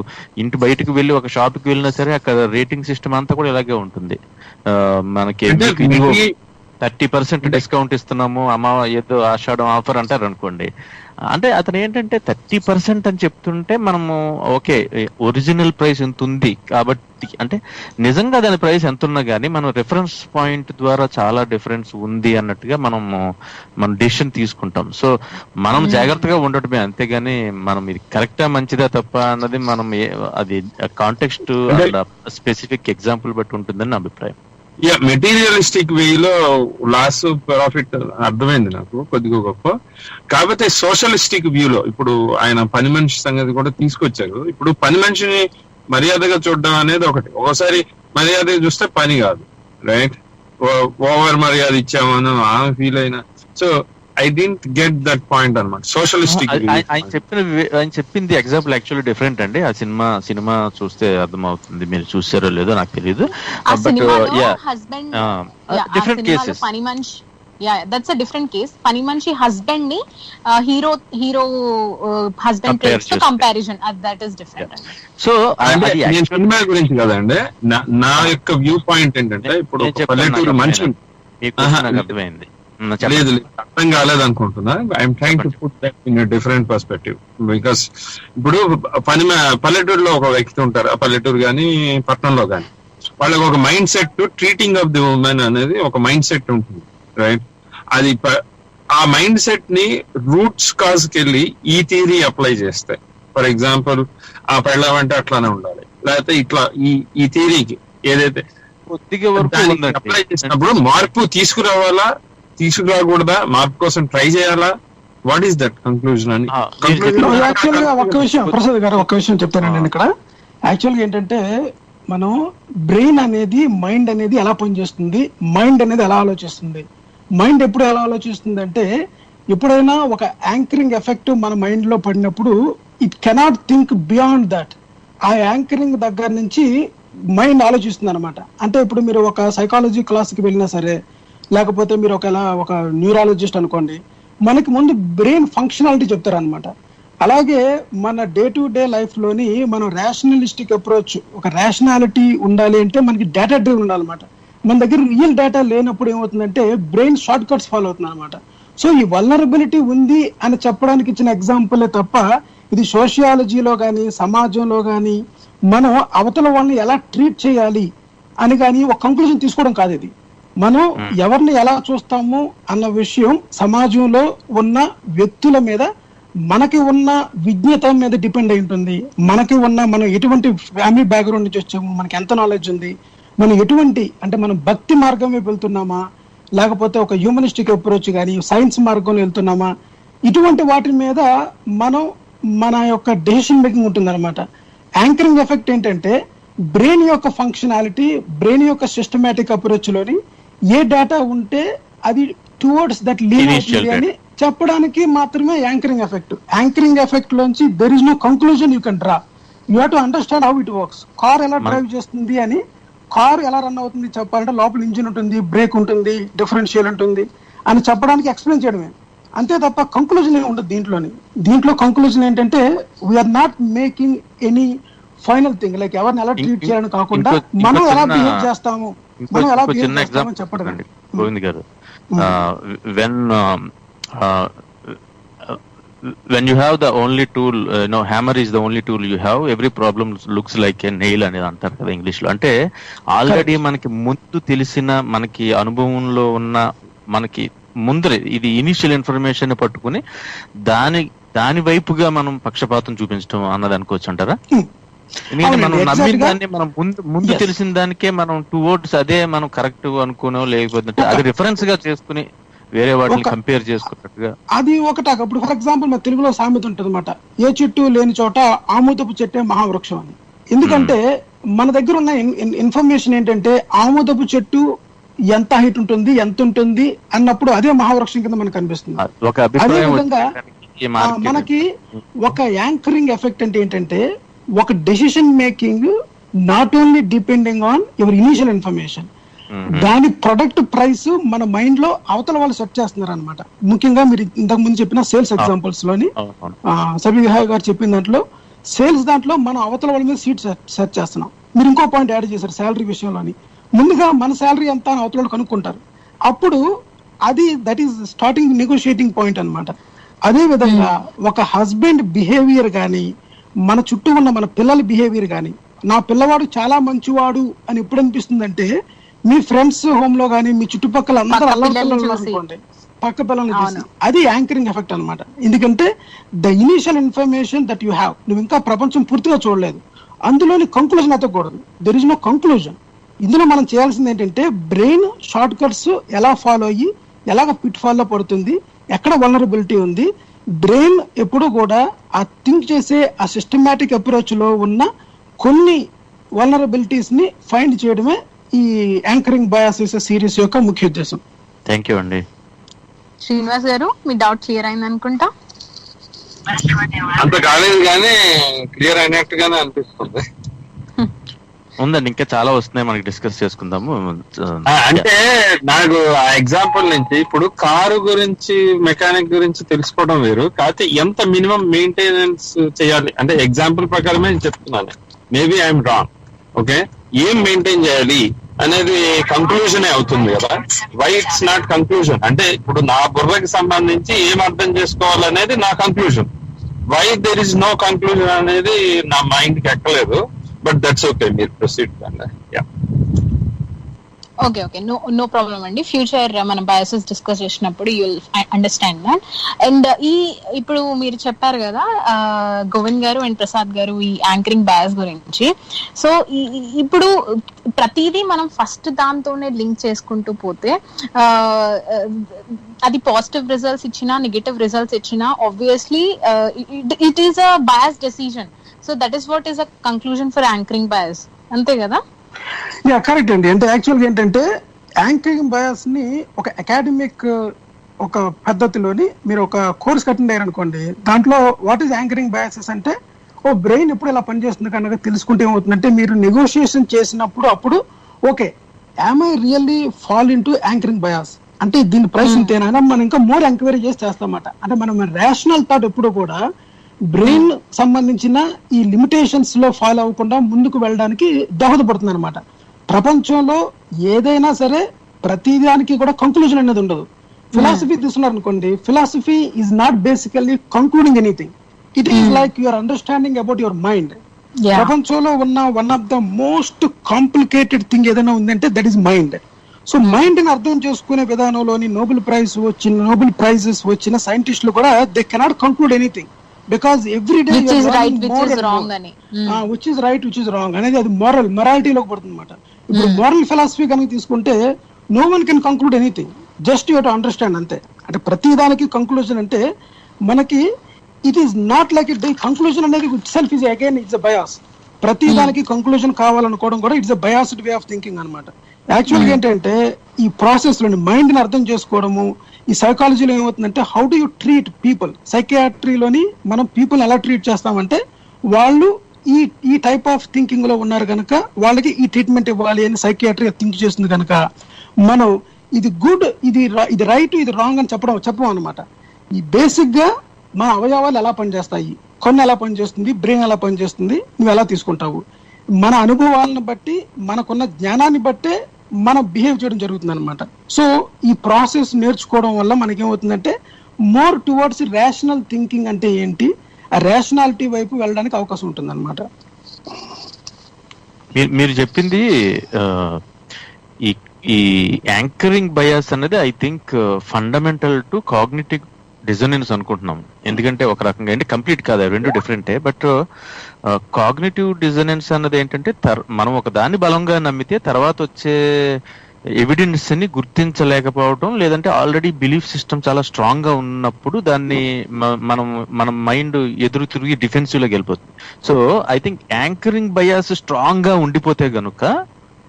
[SPEAKER 1] ఇంటి బయటకు వెళ్ళి ఒక షాప్కి వెళ్ళినా సరే అక్కడ రేటింగ్ సిస్టమ్ అంతా కూడా ఇలాగే ఉంటుంది. మనకి 30% డిస్కౌంట్ ఇస్తున్నాము, ఏదో ఆషాఢం ఆఫర్ అంటారు అనుకోండి. అంటే అతను ఏంటంటే 30% అని చెప్తుంటే మనము ఓకే ఒరిజినల్ ప్రైస్ ఎంత ఉంది కాబట్టి, అంటే నిజంగా దాని ప్రైస్ ఎంత ఉన్నా కానీ మనం రిఫరెన్స్ పాయింట్ ద్వారా చాలా డిఫరెన్స్ ఉంది అన్నట్టుగా మనం డిసిషన్ తీసుకుంటాం. సో మనం జాగ్రత్తగా ఉండటమే, అంతేగాని మనం ఇది కరెక్టా మంచిదా తప్ప అన్నది మనం అది కాంటెక్స్ట్ స్పెసిఫిక్ ఎగ్జాంపుల్ బట్టి ఉంటుందని నా అభిప్రాయం.
[SPEAKER 5] మెటీరియలిస్టిక్ వేలో లాస్ ప్రాఫిట్ అర్థమైంది నాకు కొద్దిగా గొప్ప. కాకపోతే సోషలిస్టిక్ వ్యూలో ఇప్పుడు ఆయన పని మనిషి సంగతి కూడా తీసుకొచ్చారు. ఇప్పుడు పని మనిషిని మర్యాదగా చూడడం అనేది ఒకసారి మర్యాదగా చూస్తే పని కాదు, రైట్? ఓవర్ మర్యాద ఇచ్చామని ఆమె ఫీల్ అయినా. So I didn't get that point అనమాట. సోషలిస్టిక్
[SPEAKER 1] ఆయన చెప్పింది ఎగ్జాంపుల్ యాక్చువల్లీ డిఫరెంట్ అండి. ఆ సినిమా చూస్తే అర్థమవుతుంది, మీరు చూసారో లేదో నాకు తెలియదు. Different cases.
[SPEAKER 3] పని మనిషి, దట్స్ అ డిఫరెంట్ కేస్. పని మనిషి హస్బెండ్ ని hero husband comparison, that is different.
[SPEAKER 1] So
[SPEAKER 5] cinema గురించి కదండి, నా యొక్క వ్యూ పాయింట్ ఏంటంటే ఇప్పుడు పల్లెటూరు మనిషి
[SPEAKER 1] అర్థమైంది,
[SPEAKER 5] లేదు అర్థం కాలేదు అనుకుంటున్నా. I'm trying to put that in different perspective. Because ఇప్పుడు పల్లెటూరులో ఒక వ్యక్తి ఉంటారు, ఆ పల్లెటూరు కానీ పట్టణంలో కానీ, వాళ్ళకి ఒక mind set, treating of the women అనేది ఒక మైండ్ సెట్ ఉంటుంది, రైట్? అది ఆ మైండ్ సెట్ ని రూట్స్ కాజ్ కి వెళ్ళి ఈ థియరీ అప్లై చేస్తాయి. ఫర్ ఎగ్జాంపుల్ ఆ పెళ్ళం అంటే అట్లానే ఉండాలి, లేకపోతే ఇట్లా ఈ థియరీకి ఏదైతే అప్లై చేసినప్పుడు మార్పు తీసుకురాకూడదా, మార్పు కోసం ట్రై చేయాలా, వాట్ ఈస్ దట్ కంక్లూజన్ అని
[SPEAKER 4] యాక్చువల్ గా ఒక్క విషయం ప్రసాద్ గారు, ఒక్క విషయం చెప్తానండి నేను ఇక్కడ. యాక్చువల్ గా ఏంటంటే మనం బ్రెయిన్ అనేది మైండ్ అనేది ఎలా పనిచేస్తుంది, మైండ్ అనేది ఎలా ఆలోచిస్తుంది. మైండ్ ఎప్పుడు ఎలా ఆలోచిస్తుంది అంటే, ఎప్పుడైనా ఒక యాంకరింగ్ ఎఫెక్ట్ మన మైండ్ లో పడినప్పుడు it cannot think beyond that. ఆ యాంకరింగ్ దగ్గర నుంచి మైండ్ ఆలోచిస్తుంది అనమాట. అంటే ఇప్పుడు మీరు ఒక సైకాలజీ క్లాస్కి వెళ్ళినా సరే, లేకపోతే మీరు ఒక న్యూరాలజిస్ట్ అనుకోండి, మనకి ముందు బ్రెయిన్ ఫంక్షనాలిటీ చెప్తారు అనమాట. అలాగే మన డే టు డే లైఫ్ లోని మనం రేషనలిస్టిక్ అప్రోచ్, ఒక రేషనాలిటీ ఉండాలి అంటే మనకి డేటా డ్రివెన్ ఉండాలన్నమాట. మన దగ్గర రియల్ డేటా లేనప్పుడు ఏమవుతుందంటే బ్రెయిన్ షార్ట్ కట్స్ ఫాలో అవుతుంది అనమాట. సో ఈ వల్నరబిలిటీ ఉంది అని చెప్పడానికి ఇచ్చిన ఎగ్జాంపులే తప్ప, ఇది సోషియాలజీలో కానీ సమాజంలో కానీ మనం అవతల వాళ్ళని ఎలా ట్రీట్ చేయాలి అని కానీ ఒక కంక్లూజన్ తీసుకోవడం కాదు. ఇది మనం ఎవరిని ఎలా చూస్తాము అన్న విషయం సమాజంలో ఉన్న వ్యక్తుల మీద, మనకి ఉన్న విజ్ఞత మీద డిపెండ్ అయి ఉంటుంది. మనం ఎటువంటి ఫ్యామిలీ బ్యాక్గ్రౌండ్ నుంచి వచ్చాము, మనకి ఎంత నాలెడ్జ్ ఉంది, మనం ఎటువంటి అంటే మనం భక్తి మార్గం వైపు వెళ్తున్నామా, లేకపోతే ఒక హ్యూమనిస్టిక్ అప్రోచ్ కానీ సైన్స్ మార్గంలో వెళ్తున్నామా, ఇటువంటి వాటి మీద మన యొక్క డెసిషన్ మేకింగ్ ఉంటుంది అనమాట. యాంకరింగ్ ఎఫెక్ట్ ఏంటంటే బ్రెయిన్ యొక్క ఫంక్షనాలిటీ, బ్రెయిన్ యొక్క సిస్టమేటిక్ అప్రోచ్ లోని ఏ డేటా ఉంటే అది టువర్డ్స్ దట్ లీన్ అవుతుంది అని చెప్పడానికి మాత్రమే యాంకరింగ్ ఎఫెక్ట్. యాంకరింగ్ ఎఫెక్ట్ లోంచి there is no conclusion you can draw. You have to understand how it works. Car ఎలా డ్రైవ్ చేస్తుంది అని, కార్ ఎలా రన్ అవుతుంది చెప్పాలంటే లోపల ఇంజిన్ ఉంటుంది, బ్రేక్ ఉంటుంది, డిఫరెన్షియల్ ఉంటుంది అని చెప్పడానికి ఎక్స్ప్లెయిన్ చేయడమే, అంతే తప్ప కంక్లూజన్ ఏమి ఉండదు దీంట్లో కంక్లూజన్ ఏంటంటే we're not making any final thing, like ఎవరిని ఎలా ట్రీట్ చేయాలని కాకుండా మనం ఎలా బిహేవ్ చేస్తాము, మనం ఎలా బిహేవ్ చేస్తామని చెప్పడం.
[SPEAKER 1] గోవింద్ గారు, when you have the only tool, hammer is the only tool you have, every problem looks like a nail అనేది అంటారు కదా ఇంగ్లీష్ లో. అంటే ఆల్రెడీ మనకి ముందు తెలిసిన, మనకి అనుభవంలో ఉన్న, మనకి ముందరే ఇది ఇనిషియల్ ఇన్ఫర్మేషన్ పట్టుకుని దాని వైపుగా మనం పక్షపాతం చూపించడం అన్నది అనుకోవచ్చు అంటారా? ఎందుకంటే మనం నమ్మిన దాన్ని, మనం ముందు తెలిసిన దానికే మనం టువర్డ్స్ అదే మనం కరెక్ట్ అనుకునో, లేకపోతే అది రిఫరెన్స్ గా చేసుకుని వేరే వాటిని కంపేర్ చేసుకున్నట్టుగా
[SPEAKER 4] అది ఒకట. ఇప్పుడు ఫర్ ఎగ్జాంపుల్ మన తెలుగులో సామెత ఉంటుంది అనమాట, ఏ చెట్టు లేని చోట ఆముదపు చెట్టే మహావృక్షం అని. ఎందుకంటే మన దగ్గర ఉన్న ఇన్ఫర్మేషన్ ఏంటంటే ఆముదపు చెట్టు ఎంత హైట్ ఉంటుంది, ఎంత ఉంటుంది అన్నప్పుడు అదే మహావృక్షం కింద మనకు కనిపిస్తుంది. అదే విధంగా మనకి ఒక యాంకరింగ్ ఎఫెక్ట్ అంటే ఏంటంటే ఒక decision making not only depending on your initial information, దాని ప్రొడక్ట్ ప్రైస్ మన మైండ్ లో అవతల వాళ్ళు సెట్ చేస్తున్నారు అనమాట. ముఖ్యంగా మీరు ఇంతకు ముందు చెప్పిన సేల్స్ ఎగ్జాంపుల్స్ లోని సబీహాయ్ గారు చెప్పిన దాంట్లో సేల్స్ దాంట్లో మనం అవతల వాళ్ళ మీద సీట్ సెట్ చేస్తున్నాం. మీరు ఇంకో పాయింట్ యాడ్ చేశారు శాలరీ విషయంలోని. ముందుగా మన శాలరీ ఎంత అని అవతల కనుక్కుంటారు. అప్పుడు అది that is starting negotiating point అన్నమాట. అదే విధంగా ఒక హస్బెండ్ బిహేవియర్ కానీ, మన చుట్టూ ఉన్న మన పిల్లల బిహేవియర్ కానీ, నా పిల్లవాడు చాలా మంచివాడు అని ఎప్పుడు అనిపిస్తుందంటే మీ ఫ్రెండ్స్ హోమ్ లో కానీ, మీ చుట్టుపక్కల అందరూ అల్లరి పిల్లలు అనుకోండి, పక్క పిల్లల్ని చూసి, అది యాంకరింగ్ ఎఫెక్ట్ అనమాట. ఎందుకంటే the initial information that you have, నువ్వు ఇంకా ప్రపంచం పూర్తిగా చూడలేదు, అందులోని కంక్లూజన్ ఎత్తకూడదు. There is no conclusion. ఇందులో మనం చేయాల్సింది ఏంటంటే బ్రెయిన్ షార్ట్ కట్స్ ఎలా ఫాలో అయ్యి ఎలాగ పిట్ ఫాల్లో పడుతుంది, ఎక్కడ వల్నరబిలిటీ ఉంది. బ్రెయిన్ ఎప్పుడు కూడా ఆ థింక్ చేసే ఆ సిస్టమాటిక్ అప్రోచ్ లో ఉన్న కొన్ని వల్నరబిలిటీస్ ని ఫైండ్ చేయడమే ఈ యాంకరింగ్ బయాసిస్ సిరీస్ యొక్క ముఖ్య ఉద్దేశం.
[SPEAKER 1] థ్యాంక్ యూ అండి.
[SPEAKER 3] శ్రీనివాస్ గారు, మీ డౌట్ క్లియర్ అయింది అనుకుంటా.
[SPEAKER 5] అంత కాలేదు కానీ క్లియర్ అయినట్టుగానే అనిపిస్తుంది.
[SPEAKER 1] ఉందండి, ఇంకా చాలా వస్తున్నాయి, మనకి డిస్కస్ చేసుకుందాము.
[SPEAKER 5] అంటే నాకు ఆ ఎగ్జాంపుల్ నుంచి ఇప్పుడు కారు గురించి మెకానిక్ గురించి తెలుసుకోవడం వేరు, కాకపోతే ఎంత మినిమం మెయింటెనెన్స్ చేయాలి అంటే ఎగ్జాంపుల్ ప్రకారమే చెప్తున్నాను. Maybe I'm wrong. ఓకే, ఏం మెయింటైన్ చేయాలి అనేది కంక్లూజన్ అవుతుంది కదా. వై ఇట్స్ నాట్ కంక్లూజన్ అంటే ఇప్పుడు నా బుర్రకి సంబంధించి ఏం అర్థం చేసుకోవాలనేది నా conclusion. Why there is no conclusion అనేది నా మైండ్ కి ఎక్కలేదు. బట్ దట్స్ ఓకే, మీరు ప్రొసీడ్ కండి.
[SPEAKER 3] ఓకే, నో ప్రాబ్లం అండి. ఫ్యూచర్ మన బయాసెస్ డిస్కస్ చేసినప్పుడు you will understand that. And ఇప్పుడు మీరు చెప్పారు కదా గోవింద్ గారు అండ్ ప్రసాద్ గారు ఈ యాంకరింగ్ బయాస్ గురించి. సో ఇప్పుడు ప్రతిదీ మనం ఫస్ట్ దాంతోనే లింక్ చేసుకుంటూ పోతే అది పాజిటివ్ రిజల్ట్స్ ఇచ్చినా నెగటివ్ రిజల్ట్స్ ఇచ్చినా obviously it is a bias decision. So that is what is a conclusion for anchoring bias, అంతే కదా?
[SPEAKER 4] యా, కరెక్ట్ అండి. అంటే యాక్చువల్గా ఏంటంటే యాంకరింగ్ బయాస్ ని ఒక అకాడమిక్ ఒక పద్ధతిలోని మీరు ఒక కోర్స్ అటెండ్ అయ్యారు అనుకోండి, దాంట్లో వాట్ ఈస్ యాంకరింగ్ బయాసెస్ అంటే బ్రెయిన్ ఎప్పుడు ఇలా పనిచేస్తుంది కనుక తెలుసుకుంటే ఏమవుతుందంటే మీరు నెగోషియేషన్ చేసినప్పుడు అప్పుడు okay am I really fall in to anchoring bias అంటే దీని ప్రైస్ ఇంతేనా, మనం ఇంకా మోర్ ఎంక్వైరీ చేసి చేస్తామన్నమాట. అంటే మనం రేషనల్ థాట్ ఎప్పుడు కూడా బ్రెయిన్ సంబంధించిన ఈ లిమిటేషన్స్ లో ఫాలో అవ్వకుండా ముందుకు వెళ్ళడానికి దోహదపడుతుంది అనమాట. ప్రపంచంలో ఏదైనా సరే ప్రతిదానికి కూడా కంక్లూజన్ అనేది ఉండదు. ఫిలాసఫీ తీసుకున్నారు అనుకోండి, philosophy is not basically concluding anything, it is like your understanding about your mind. ప్రపంచంలో ఉన్న one of the most complicated thing ఏదైనా ఉందంటే that is mind. So mind ని అర్థం చేసుకునే విధానంలోని నోబెల్ ప్రైజెస్ వచ్చిన సైంటిస్టులు కూడా they cannot conclude anything because every day which is right which is wrong అనేది అది మొరాలిటీలోకి పడుతుంది అనమాట. ఇప్పుడు మోరల్ ఫిలాసఫీ కనుక తీసుకుంటే no one can conclude anything, just you to understand అంతే. అంటే ప్రతి దానికి కంక్లూజన్ అంటే మనకి it is not like it conclusion అనేది itself is again it's a bias. ప్రతి దానికి కంక్లూజన్ కావాలనుకోవడం కూడా it's a biased way of thinking అనమాట. యాక్చువల్గా ఏంటంటే ఈ ప్రాసెస్ లోని మైండ్ ని అర్థం చేసుకోవడము, ఈ సైకాలజీలో ఏమవుతుందంటే how do you treat people, సైకియాట్రీలోని మనం పీపుల్ ఎలా ట్రీట్ చేస్తామంటే వాళ్ళు ఈ టైప్ ఆఫ్ థింకింగ్ లో ఉన్నారు కనుక వాళ్ళకి ఈ ట్రీట్మెంట్ ఇవ్వాలి అని సైకియాట్రీ థింక్ చేస్తుంది కనుక మనం ఇది గుడ్, ఇది రైట్, ఇది రాంగ్ అని చెప్పడం అనమాట. ఈ బేసిక్ గా మన అవయవాలు ఎలా పనిచేస్తాయి, కొన్ని ఎలా పనిచేస్తుంది, బ్రెయిన్ ఎలా పనిచేస్తుంది, నువ్వు ఎలా తీసుకుంటావు, మన అనుభవాలను బట్టి మనకున్న జ్ఞానాన్ని బట్టే మనం బిహేవ్ చేయడం జరుగుతుంది అనమాట. సో ఈ ప్రాసెస్ నేర్చుకోవడం వల్ల మనకేమవుతుందంటే మోర్ టువర్డ్స్ రేషనల్ థింకింగ్ అంటే ఏంటి, ఆ రేషనాలిటీ వైపు వెళ్ళడానికి అవకాశం ఉంటుంది అనమాట.
[SPEAKER 1] మీరు చెప్పింది ఈ యాంకరింగ్ బయాస్ అనేది I think fundamental to cognitive dissonance అనుకుంటున్నాం. ఎందుకంటే ఒక రకంగా ఏంటి కంప్లీట్ కాదు, రెండు డిఫరెంటే. బట్ కాగ్నిటివ్ డిజోనెన్స్ అన్నది ఏంటంటే మనం ఒక దాన్ని బలంగా నమ్మితే తర్వాత వచ్చే ఎవిడెన్స్ ని గుర్తించలేకపోవడం, లేదంటే ఆల్రెడీ బిలీఫ్ సిస్టమ్ చాలా స్ట్రాంగ్ గా ఉన్నప్పుడు దాన్ని మన మైండ్ ఎదురు తిరిగి డిఫెన్సివ్ లోకి వెళ్ళిపోతుంది. So I think anchoring bias strong గా ఉండిపోతే గనుక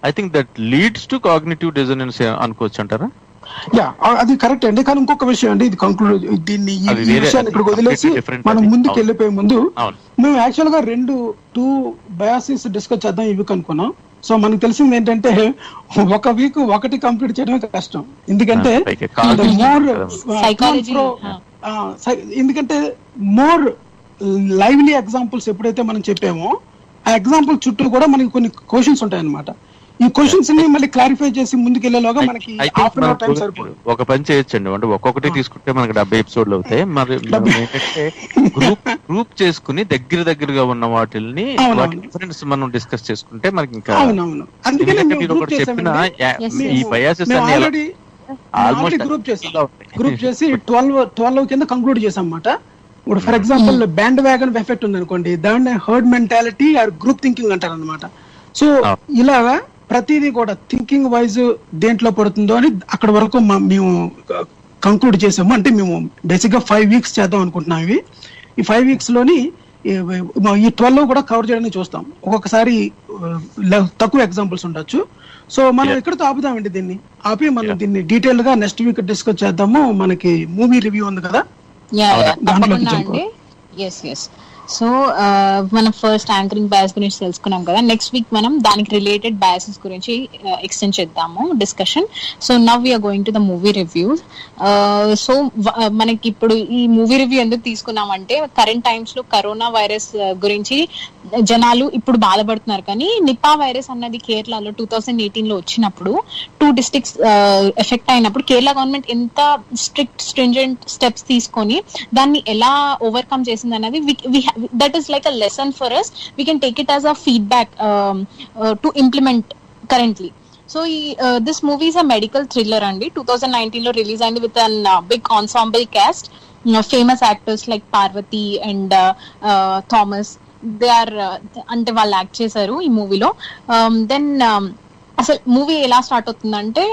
[SPEAKER 1] I think that leads to cognitive dissonance అనుకోవచ్చు అంటారా?
[SPEAKER 4] యా, అది కరెక్ట్ అండి. కానీ ఇంకొక విషయం అండి, ఇది కంక్లూడ్ దీన్ని ఈ విషయాన్ని ఇక్కడ వదిలేసి మనం ముందుకు వెళ్ళిపోయే ముందు మేము యాక్చువల్ గా 2 బయాసిస్ డిస్కస్ చేద్దాం ఈ వీక్ అనుకున్నాం. సో మనకు తెలిసింది ఏంటంటే ఒక వీక్ ఒకటి కంప్లీట్ చేయడమే కష్టం, ఎందుకంటే మోర్ లైవ్లీ ఎగ్జాంపుల్స్ ఎప్పుడైతే మనం చెప్పామో ఆ ఎగ్జాంపుల్ చుట్టూ కూడా మనకి కొన్ని క్వశ్చన్స్ ఉంటాయి అనమాట. ఈ క్వశ్చన్స్ ని మళ్ళీ క్లారిఫై చేసి ముందుకెళ్లేలోగా మనకి హాఫ్ అన్ అవర్ టైం సరిపోతుంది.
[SPEAKER 1] ఒక పని చేయొచ్చండి, అంటే ఒక్కొక్కటి తీసుకుంటే మనకి 70 ఎపిసోడ్లు అవుతాయి. మరి ఏంటంటే గ్రూప్ చేసుకుని దగ్గరగా ఉన్న వాటిని డిఫరెన్స్ మనం డిస్కస్ చేసుకుంటే మనకి ఇంకా చెప్పిన ఈ బయాసెస్ అన్ని ఆల్మోస్ట్
[SPEAKER 4] గ్రూప్ చేసి 12 కింద కంక్లూడ్ చేసాం అన్నమాట. ఇప్పుడు for example bandwagon effect ఉంది అనుకోండి, దాన్ని herd mentality or group thinking అంటారు అనమాట. సో ఇలాగా ప్రతిదీ కూడా థింకింగ్ వైజ్ దేంట్లో పడుతుందో అని అక్కడ వరకు మేము కంక్లూడ్ చేసాము. అంటే మేము బేసిక్ గా 5 వీక్స్ చేద్దాం అనుకుంటున్నాం. ఈ 5 వీక్స్ లోని ఈ 12 కూడా కవర్ చేయడానికి చూస్తాం. ఒక్కొక్కసారి తక్కువ ఎగ్జాంపుల్స్ ఉండొచ్చు. సో మనం ఎక్కడితో ఆపుదామండి, దీన్ని ఆపి మనం దీన్ని డీటెయిల్ గా నెక్స్ట్ వీక్ డిస్కస్ చేద్దాము. మనకి మూవీ రివ్యూ ఉంది కదా,
[SPEAKER 3] సో మనం ఫస్ట్ యాంకరింగ్ బయాస్ గురించి తెలుసుకున్నాం కదా. నెక్స్ట్ వీక్ మనం దానికి రిలేటెడ్ బయాసెస్ గురించి ఎక్స్టెండ్ చేద్దాము discussion. So now we're going to the movie reviews. So మనకి ఇప్పుడు ఈ మూవీ రివ్యూ ఎందుకు తీసుకున్నామంటే, కరెంట్ టైమ్స్ లో కరోనా వైరస్ గురించి జనాలు ఇప్పుడు బాధపడుతున్నారు. కానీ నిపా వైరస్ అన్నది కేరళలో 2018 లో వచ్చినప్పుడు 2 districts ఎఫెక్ట్ అయినప్పుడు కేరళ గవర్నమెంట్ ఎంత స్ట్రింజెంట్ స్టెప్స్ తీసుకొని దాన్ని ఎలా ఓవర్కమ్ చేసింది అన్నది that is like a lesson for us. We can take it as a feedback to implement currently. So this movie is a medical thriller andi. 2019 lo release ayindi with an big ensemble cast, famous actors like Parvati and Thomas. They are ante వాళ్ళు యాక్ట్ చేశారు ఈ మూవీలో. దెన్ అసలు మూవీ ఎలా స్టార్ట్ అవుతుందంటే,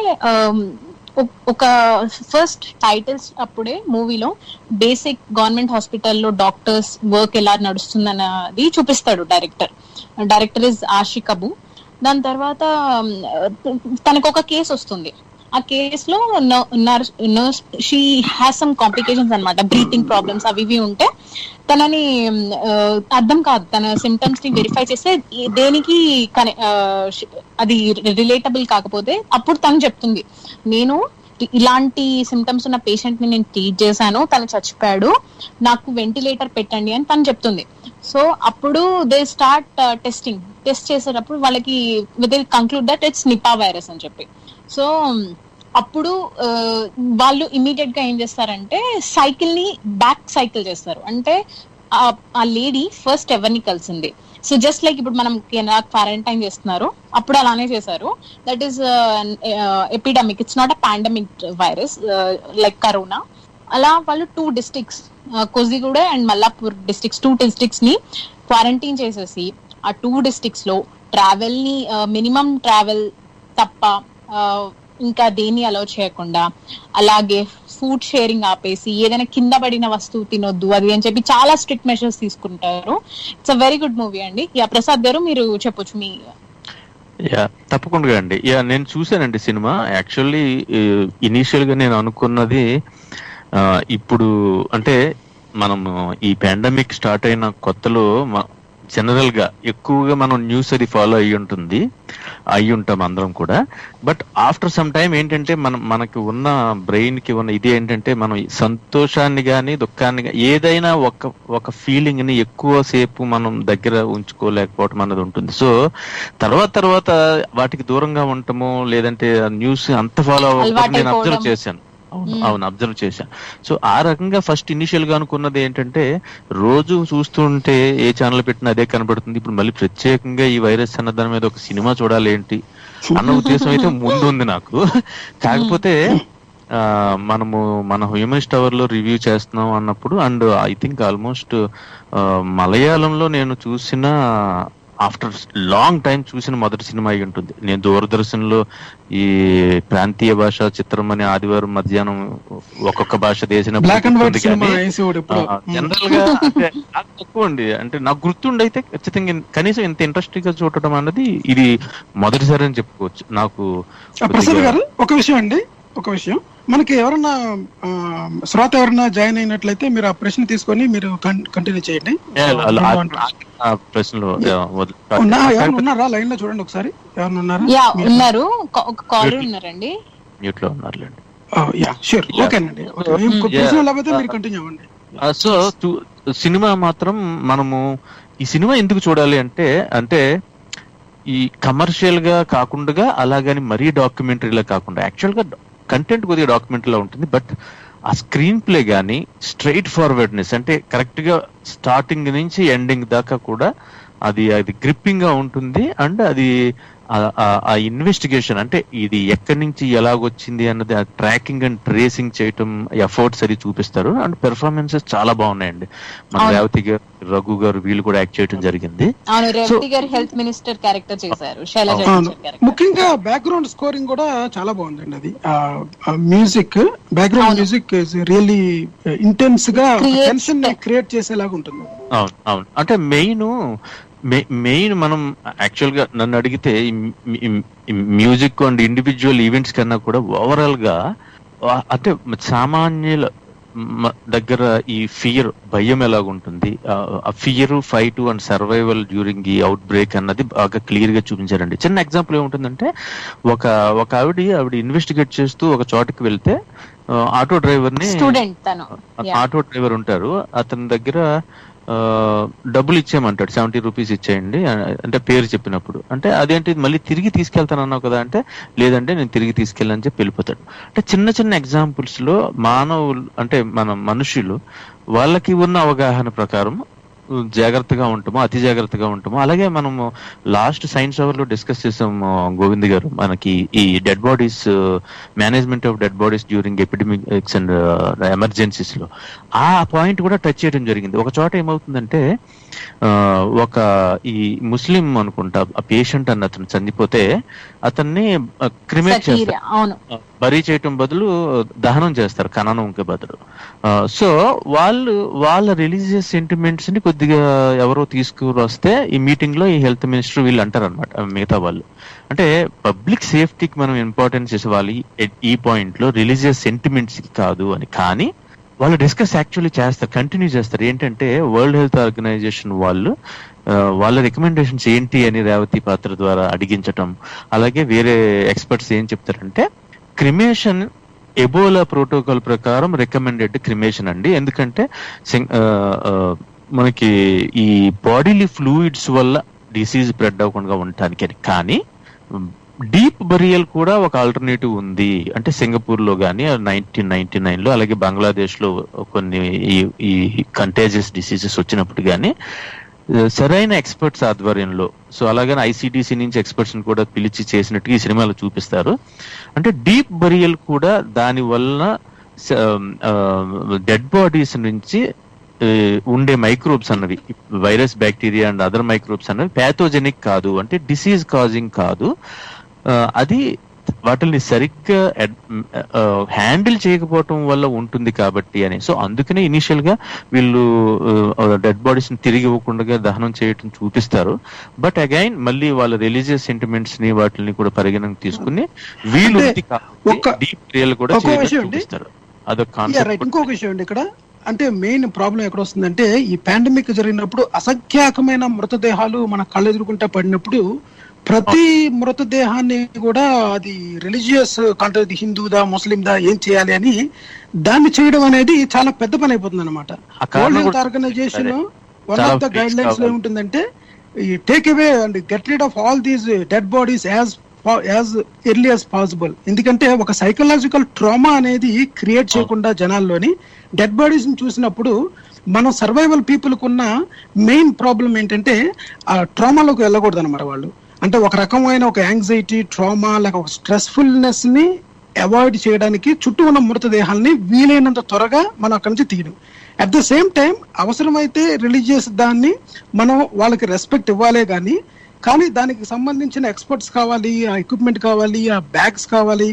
[SPEAKER 3] ఒక ఫస్ట్ టైటిల్స్ అప్పుడే మూవీలో బేసిక్ గవర్నమెంట్ హాస్పిటల్లో డాక్టర్స్ వర్క్ ఎలా నడుస్తుందన్నది చూపిస్తాడు డైరెక్టర్ ఇస్ ఆషిక్ అబు. దాని తర్వాత తనకు ఒక కేసు వస్తుంది. ఆ కేసులో nurse she has some complications అనమాట, బ్రీతింగ్ ప్రాబ్లమ్స్ అవి ఇవి ఉంటే తనని అర్థం కాదు, తన సిమ్టమ్స్ ని వెరిఫై చేస్తే దేనికి అది రిలేటబుల్ కాకపోతే అప్పుడు తను చెప్తుంది, నేను ఇలాంటి సిమ్టమ్స్ ఉన్న పేషెంట్ ని నేను ట్రీట్ చేశాను, తను చచ్చిపోయాడు, నాకు వెంటిలేటర్ పెట్టండి అని తను చెప్తుంది. సో అప్పుడు దే స్టార్ట్ టెస్ట్ చేసేటప్పుడు వాళ్ళకి they conclude that it's Nipah virus అని చెప్పి. సో అప్పుడు వాళ్ళు ఇమీడియట్ గా ఏం చేస్తారంటే సైకిల్ ని బ్యాక్ సైకిల్ చేస్తారు. అంటే ఆ లేడీ ఫస్ట్ ఎవరిని కలిసింది. సో జస్ట్ లైక్ ఇప్పుడు మనం క్వారంటైన్ చేస్తున్నారు, అప్పుడు అలానే చేశారు. That is epidemic, it's not a pandemic virus like corona. అలా వాళ్ళు 2 districts, Kojiguda and Mallapur districts, 2 districts ని క్వారంటైన్ చేసేసి ఆ 2 districts లో ట్రావెల్ ని మినిమం ట్రావెల్ తప్ప ఇంకా దేన్ని అలౌ చేయకుండా, అలాగే ఫుడ్ షేరింగ్ ఆపేసి ఏదైనా కింద పడిన వస్తువు తినొద్దు అది అని చెప్పి చాలా స్ట్రిక్ట్ మెషర్స్ తీసుకుంటారు. It's a very good movie అండి. ప్రసాద్ గారు మీరు చెప్పొచ్చు మీ.
[SPEAKER 1] తప్పకుండా అండి. నేను చూసానండి సినిమా. యాక్చువల్లీ ఇనీషియల్ గా నేను అనుకున్నది, ఇప్పుడు అంటే మనము ఈ పాండమిక్ స్టార్ట్ అయిన కొత్తలో జనరల్ గా ఎక్కువగా మనం న్యూస్ అది ఫాలో అయ్యి ఉంటాం అందరం కూడా. బట్ ఆఫ్టర్ సమ్ టైం ఏంటంటే మనకి ఉన్న బ్రెయిన్ కి ఉన్న ఇది ఏంటంటే, మనం సంతోషాన్ని గాని దుఃఖాన్ని గాని ఏదైనా ఒక ఫీలింగ్ ని ఎక్కువ సేపు మనం దగ్గర ఉంచుకోలేకపోవటం అన్నది ఉంటుంది. సో తర్వాత వాటికి దూరంగా ఉండటము, లేదంటే న్యూస్ అంత ఫాలో అవ్వకపోవడం నేను అబ్జర్వ్ చేశాను. అవును అబ్జర్వ్ చేశాను. సో ఆ రకంగా ఫస్ట్ ఇనిషియల్ గా అనుకున్నది ఏంటంటే, రోజు చూస్తుంటే ఏ ఛానల్ పెట్టినా అదే కనబడుతుంది, ఇప్పుడు మళ్ళీ ప్రత్యేకంగా ఈ వైరస్ అన్న దాని మీద ఒక సినిమా చూడాలి ఏంటి అన్న ఉద్దేశం అయితే ముందు ఉంది నాకు. కాకపోతే మన హ్యూమనిస్ట్ అవర్ లో రివ్యూ చేస్తున్నాం అన్నప్పుడు, అండ్ ఐ థింక్ ఆల్మోస్ట్ మలయాళంలో నేను చూసిన ఆఫ్టర్ లాంగ్ టైం చూసిన మొదటి సినిమా అయి ఉంటుంది. నేను దూరదర్శన్ లో ఈ ప్రాంతీయ భాష చిత్రం అని ఆదివారం మధ్యాహ్నం ఒక్కొక్క భాష చేసిన జనరల్ గా తక్కువ అండి. అంటే నాకు గుర్తుండి అయితే ఖచ్చితంగా కనీసం ఇంత ఇంట్రెస్టింగ్ గా చూడటం అన్నది ఇది మొదటిసారి అని చెప్పుకోవచ్చు నాకు.
[SPEAKER 4] ప్రసాద్ గారు ఒక విషయం మనకి ఎవరన్నా శ్రోత ఎవరన్నా జాయిన్ అయినట్లయితే మీరు ఆ ప్రశ్న తీసుకొని మీరు కంటిన్యూ చేయండి.
[SPEAKER 1] ప్రశ్నలు
[SPEAKER 4] ఉన్నారా లైన్ లో? చూడండి ఒకసారి ఎవరన్నా ఉన్నారా?
[SPEAKER 3] ఉన్నారు, ఒక కాలర్ ఉన్నారండి.
[SPEAKER 1] మ్యూట్ లో ఉన్నారులేండి.
[SPEAKER 4] షూర్, ఓకేనండి. ప్రశ్న లేకపోతే మీరు కంటిన్యూ అవ్వండి.
[SPEAKER 1] సో సినిమా మాత్రం మనము ఈ సినిమా ఎందుకు చూడాలి అంటే ఈ కమర్షియల్ గా కాకుండా అలాగని మరీ డాక్యుమెంటరీలా కాకుండా యాక్చువల్ గా కంటెంట్ కొద్దిగా డాక్యుమెంటరీలా ఉంటుంది, బట్ ఆ స్క్రీన్ ప్లే కానీ స్ట్రైట్ ఫార్వర్డ్నెస్ అంటే కరెక్ట్ గా స్టార్టింగ్ నుంచి ఎండింగ్ దాకా కూడా అది గ్రిప్పింగ్ గా ఉంటుంది. అండ్ అది ఆ ఇన్వెస్టిగేషన్ అంటే ఇది ఎక్కడి నుంచి ఎలాగొచ్చింది అన్నది ఆ ట్రాకింగ్ అండ్ ట్రేసింగ్ చేయటం ఎఫర్ట్స్ అది చూపిస్తారు. అండ్ పెర్ఫార్మెన్సెస్ చాలా బాగున్నాయండి. మన రేవతి గారు, రఘు గారు వీళ్ళు కూడా యాక్ట్ చేయడం జరిగింది.
[SPEAKER 3] హెల్త్ మినిస్టర్ క్యారెక్టర్ చేశారు.
[SPEAKER 4] ముఖ్యంగా బ్యాక్గ్రౌండ్ స్కోరింగ్ కూడా చాలా బాగుందండి. అది music, background music really intense గా టెన్షన్ క్రియేట్ చేసేలాగా ఉంటుంది.
[SPEAKER 1] అవును అవును. అంటే మెయిన్ మనం యాక్చువల్ గా నన్ను అడిగితే మ్యూజిక్ అండ్ ఇండివిజువల్ ఈవెంట్స్ కన్నా కూడా ఓవరాల్ గా అంటే సామాన్యుల దగ్గర ఈ భయం ఎలాగుంటుంది, ఆ fear, fight and survival during ఈ అవుట్ బ్రేక్ అన్నది బాగా క్లియర్ గా చూపించారండి. చిన్న ఎగ్జాంపుల్ ఏముంటుందంటే ఒక ఆవిడ ఇన్వెస్టిగేట్ చేస్తూ ఒక చోటకి వెళ్తే ఆటో డ్రైవర్ ఉంటారు, అతని దగ్గర డబ్బులు ఇచ్చేయమంటాడు, 70 రూపీస్ ఇచ్చేయండి అంటే పేరు చెప్పినప్పుడు. అంటే అదేంటి మళ్ళీ తిరిగి తీసుకెళ్తాను అన్నావు కదా అంటే, లేదంటే నేను తిరిగి తీసుకెళ్ళని చెప్పి వెళ్ళిపోతాడు. అంటే చిన్న చిన్న ఎగ్జాంపుల్స్ లో మానవులు అంటే మన మనుషులు వాళ్ళకి ఉన్న అవగాహన ప్రకారం జాగ్రత్తగా ఉంటామో, అతి జాగ్రత్తగా ఉంటామో. అలాగే మనము లాస్ట్ సైన్స్ అవర్ లో డిస్కస్ చేసాము గోవింద్ గారు, మనకి ఈ dead bodies management of dead bodies during epidemics and emergencies లో ఆ పాయింట్ కూడా టచ్ చేయడం జరిగింది. ఒక చోట ఏమవుతుందంటే ఒక ఈ ముస్లిం అనుకుంటా ఆ పేషెంట్ అన్న అతను చనిపోతే అతన్ని క్రిమేట్ చేస్తారు, బరీ చేయటం బదులు దహనం చేస్తారు ఖననంకి బదులు. సో వాళ్ళ రిలీజియస్ సెంటిమెంట్స్ ని కొద్దిగా ఎవరో తీసుకువస్తే ఈ మీటింగ్ లో ఈ హెల్త్ మినిస్టర్ వీళ్ళు అంటారు అనమాట, మిగతా వాళ్ళు. అంటే పబ్లిక్ సేఫ్టీకి మనం ఇంపార్టెన్స్ ఇవ్వాలి ఈ పాయింట్ లో, రిలీజియస్ సెంటిమెంట్స్ కి కాదు అని. కానీ వాళ్ళు డిస్కస్ యాక్చువల్లీ చేస్తారు, కంటిన్యూ చేస్తారు. ఏంటంటే వరల్డ్ హెల్త్ ఆర్గనైజేషన్ వాళ్ళు వాళ్ళ రికమెండేషన్స్ ఏంటి అని రేవతి పాత్ర ద్వారా అడిగించటం. అలాగే వేరే ఎక్స్పర్ట్స్ ఏం చెప్తారంటే క్రిమేషన్ ఎబోలా ప్రోటోకాల్ ప్రకారం రికమెండెడ్ క్రిమేషన్ అండి. ఎందుకంటే మనకి ఈ బాడీలీ ఫ్లూయిడ్స్ వల్ల డిసీజ్ స్ప్రెడ్ అవ్వకుండా ఉండటానికి. కానీ డీప్ బరియల్ కూడా ఒక ఆల్టర్నేటివ్ ఉంది. అంటే సింగపూర్ లో కానీ 1999 లో, అలాగే బంగ్లాదేశ్ లో కొన్ని ఈ కంటేజియస్ డిసీజెస్ వచ్చినప్పుడు కానీ సరైన ఎక్స్పర్ట్స్ ఆధ్వర్యంలో, సో అలాగని ఐసిడిసి నుంచి ఎక్స్పర్ట్స్ ని కూడా పిలిచి చేసినట్టుగా ఈ సినిమాలో చూపిస్తారు. అంటే డీప్ బరియల్ కూడా దాని వలన డెడ్ బాడీస్ నుంచి ఉండే మైక్రోబ్స్ అన్నవి, virus, bacteria and other microbes అన్నవి ప్యాథోజెనిక్ కాదు, అంటే డిసీజ్ కాజింగ్ కాదు. అది వాటిని సరిగ్గా హ్యాండిల్ చేయకపోవటం వల్ల ఉంటుంది కాబట్టి అని. సో అందుకనే ఇనిషియల్ గా వీళ్ళు డెడ్ బాడీస్ ని తిరిగి ఇవ్వకుండా దహనం చేయటం చూపిస్తారు. బట్ అగైన్ మళ్ళీ వాళ్ళ రిలీజియస్ సెంటిమెంట్స్ ని వాటిని కూడా పరిగణనకు తీసుకుని వీళ్ళు డీప్ రియల్ కూడా చూపిస్తారు. అదొక కాన్సెప్ట్.
[SPEAKER 4] ఇంకొక విషయం అండి ఇక్కడ, అంటే మెయిన్ ప్రాబ్లం ఎక్కడ వస్తుందంటే ఈ పాండమిక్ జరిగినప్పుడు అసంఖ్యాకమైన మృతదేహాలు మన కళ్ళెదురుకుంటా పడినప్పుడు ప్రతి మృతదేహాన్ని కూడా అది రిలీజియస్ కాంట్రాక్ట్, హిందూదా ముస్లిందా ఏం చేయాలి అని దాన్ని చేయడం అనేది చాలా పెద్ద పని అయిపోతుంది అనమాట. World health organization one of the guidelines లో ఏముంటుందంటే ఈ take away and get rid of all these dead bodies as early as possible. ఎందుకంటే ఒక సైకలాజికల్ ట్రామా అనేది క్రియేట్ చేయకుండా జనాల్లోని డెడ్ బాడీస్ ని చూసినప్పుడు మనం సర్వైవల్ పీపుల్ కున్న మెయిన్ ప్రాబ్లం ఏంటంటే ఆ ట్రామాలోకి వెళ్ళకూడదు అనమాట. వాళ్ళు అంటే ఒక రకమైన ఒక యాంగ్జైటీ, ట్రామా లేక ఒక స్ట్రెస్ఫుల్నెస్ ని అవాయిడ్ చేయడానికి చుట్టూ ఉన్న మృతదేహాలని వీలైనంత త్వరగా మనం అక్కడి నుంచి తీయడం. అట్ ద సేమ్ టైం అవసరమైతే రిలీజియస్ దాన్ని మనం వాళ్ళకి రెస్పెక్ట్ ఇవ్వాలే కానీ దానికి సంబంధించిన ఎక్స్పర్ట్స్ కావాలి, ఆ ఎక్విప్మెంట్ కావాలి, ఆ బ్యాగ్స్ కావాలి,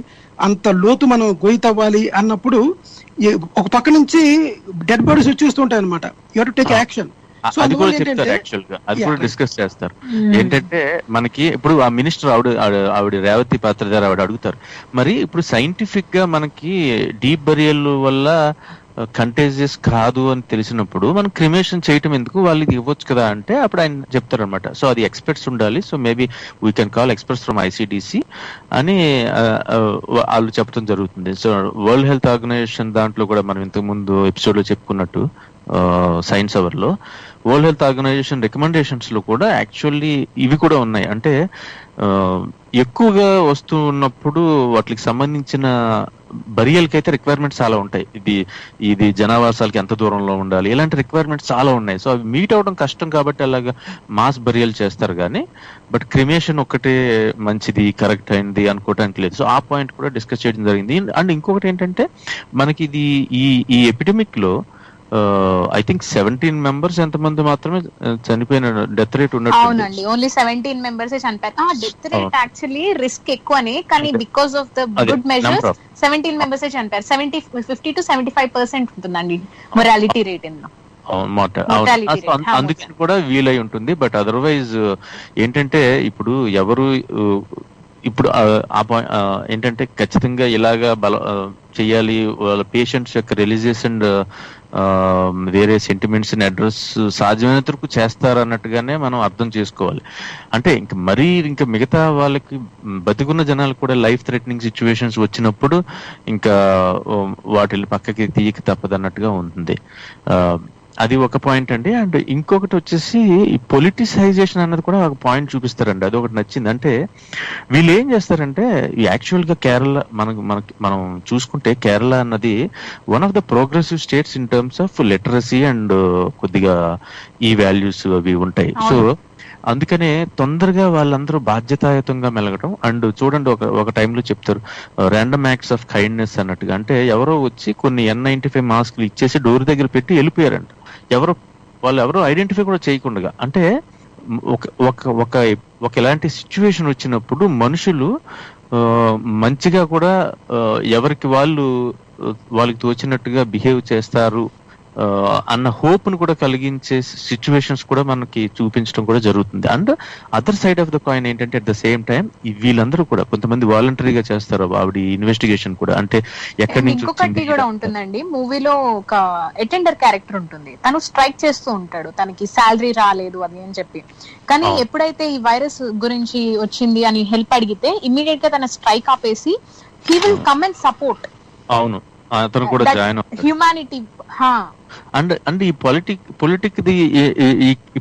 [SPEAKER 4] అంత లోతు మనం గొయ్యి తవ్వాలి అన్నప్పుడు ఒక పక్క నుంచి డెడ్ బాడీస్ వచ్చేస్తుంటాయి అనమాట. You have to take action.
[SPEAKER 1] అది కూడా చెప్తారు యాక్చువల్ గా, అది కూడా డిస్కస్ చేస్తారు. ఏంటంటే మనకి ఇప్పుడు ఆ మినిస్టర్ ఆవిడ రేవతి పాత్ర గారు ఆవిడ అడుగుతారు, మరి ఇప్పుడు సైంటిఫిక్ గా మనకి డీప్ బరియల్ వల్ల కంటేజియస్ కాదు అని తెలిసినప్పుడు మనం క్రిమేషన్ చేయటం ఎందుకు, వాళ్ళకి ఇవ్వచ్చు కదా అంటే అప్పుడు ఆయన చెప్తారు అనమాట. సో అది ఎక్స్పర్ట్స్ ఉండాలి, so maybe we can call experts from ICDC అని వాళ్ళు చెప్పడం జరుగుతుంది. సో వరల్డ్ హెల్త్ ఆర్గనైజేషన్ దాంట్లో కూడా మనం ఇంతకు ముందు ఎపిసోడ్ లో చెప్పుకున్నట్టు సైన్స్ అవర్ లో వరల్డ్ హెల్త్ ఆర్గనైజేషన్ రికమెండేషన్స్ లో కూడా యాక్చువల్లీ ఇవి కూడా ఉన్నాయి. అంటే ఎక్కువగా వస్తూ ఉన్నప్పుడు వాటికి సంబంధించిన బరియల్కి అయితే రిక్వైర్మెంట్స్ చాలా ఉంటాయి. ఇది జనావాసాలకి ఎంత దూరంలో ఉండాలి, ఇలాంటి రిక్వైర్మెంట్స్ చాలా ఉన్నాయి. సో అవి మీట్ అవడం కష్టం కాబట్టి అలాగా మాస్ బరియల్ చేస్తారు కానీ, బట్ క్రిమేషన్ ఒక్కటే మంచిది, కరెక్ట్ అయింది అనుకోవడానికి లేదు. సో ఆ పాయింట్ కూడా డిస్కస్ చేయడం జరిగింది. అండ్ ఇంకొకటి ఏంటంటే మనకి ఇది ఈ ఎపిడమిక్ లో ఐ థింక్ 17 మెంబర్స్ ఎంతమంది మాత్రమే చనిపోయిన డెత్ రేట్ ఉన్నట్టు.
[SPEAKER 3] అవునండి, ఓన్లీ 17 మెంబర్స్ చనిపోయారు. డెత్ రేట్ యాక్చువల్లీ రిస్క్ ఎక్కువనే, కానీ because of the good measures 17 members చనిపోయారు. 50 to 75% ఉంటుందండి మొరాలిటీ రేట్ ఇందులో.
[SPEAKER 1] అందుకని కూడా వీలై ఉంటుంది. బట్ అదర్వైజ్ ఏంటంటే ఇప్పుడు ఏంటంటే ఖచ్చితంగా ఇలాగా చెయ్యాలి, వాళ్ళ పేషెంట్స్ యొక్క రిలీజియస్ అండ్ వేరే సెంటిమెంట్స్ ని అడ్రస్ సాధ్యమైనంత వరకు చేస్తారు అన్నట్టుగానే మనం అర్థం చేసుకోవాలి. అంటే ఇంకా మిగతా వాళ్ళకి బతికున్న జనాలకు కూడా లైఫ్ థ్రెటనింగ్ సిచ్యువేషన్స్ వచ్చినప్పుడు ఇంకా వాటిని పక్కకి తీయక తప్పదన్నట్టుగా ఉంటుంది. అది ఒక పాయింట్ అండి. అండ్ ఇంకొకటి వచ్చేసి ఈ పొలిటిసైజేషన్ అన్నది కూడా ఒక పాయింట్ చూపిస్తారండి. అది ఒకటి నచ్చింది. అంటే వీళ్ళు ఏం చేస్తారంటే యాక్చువల్ గా కేరళ మనం చూసుకుంటే కేరళ అన్నది one of the progressive states in terms of literacy and కొద్దిగా ఈ వాల్యూస్ అవి ఉంటాయి. సో అందుకనే తొందరగా వాళ్ళందరూ బాధ్యతాయుతంగా మెలగటం. అండ్ చూడండి, ఒక టైంలో చెప్తారు ర్యాండమ్ యాక్ట్స్ ఆఫ్ కైండ్నెస్ అన్నట్టుగా. అంటే ఎవరో వచ్చి కొన్ని N95 మాస్క్లు ఇచ్చేసి డోర్ దగ్గర పెట్టి వెళ్ళిపోయారంట. వాళ్ళు ఎవరో ఐడెంటిఫై కూడా చేయకుండా. అంటే ఒక ఇలాంటి సిచ్యువేషన్ వచ్చినప్పుడు మనుషులు మంచిగా కూడా ఎవరికి వాళ్ళకి తోచినట్టుగా బిహేవ్ చేస్తారు అన్న హోప్ ను కూడా కలిగించే సిచ్యువేషన్స్ కూడా మనకి చూపించడం కూడా జరుగుతుంది. And other side of the coin ఏంటంటే అట్ ద సేమ్ టైం వీళ్ళందరూ కూడా కొంతమంది వాలంటరీగా చేస్తారు ఆవిడ ఇన్వెస్టిగేషన్ కూడా. అంటే ఎక్కడి నుంచి
[SPEAKER 3] ఇంకొకటి కూడా ఉంటుందండి, మూవీలో ఒక అటెండర్ క్యారెక్టర్ ఉంటుంది, తను స్ట్రైక్ చేస్తూ ఉంటాడు, తనకి శాలరీ రాలేదు అది అని చెప్పి. కానీ ఎప్పుడైతే ఈ వైరస్ గురించి వచ్చింది అని హెల్ప్ అడిగితే ఇమ్మీడియట్ గా తన స్ట్రైక్ ఆపేసి he will come and support.
[SPEAKER 1] అవును, అతను కూడా జాయిన్
[SPEAKER 3] హ్యూమానిటీ.
[SPEAKER 1] అండ్ ఈ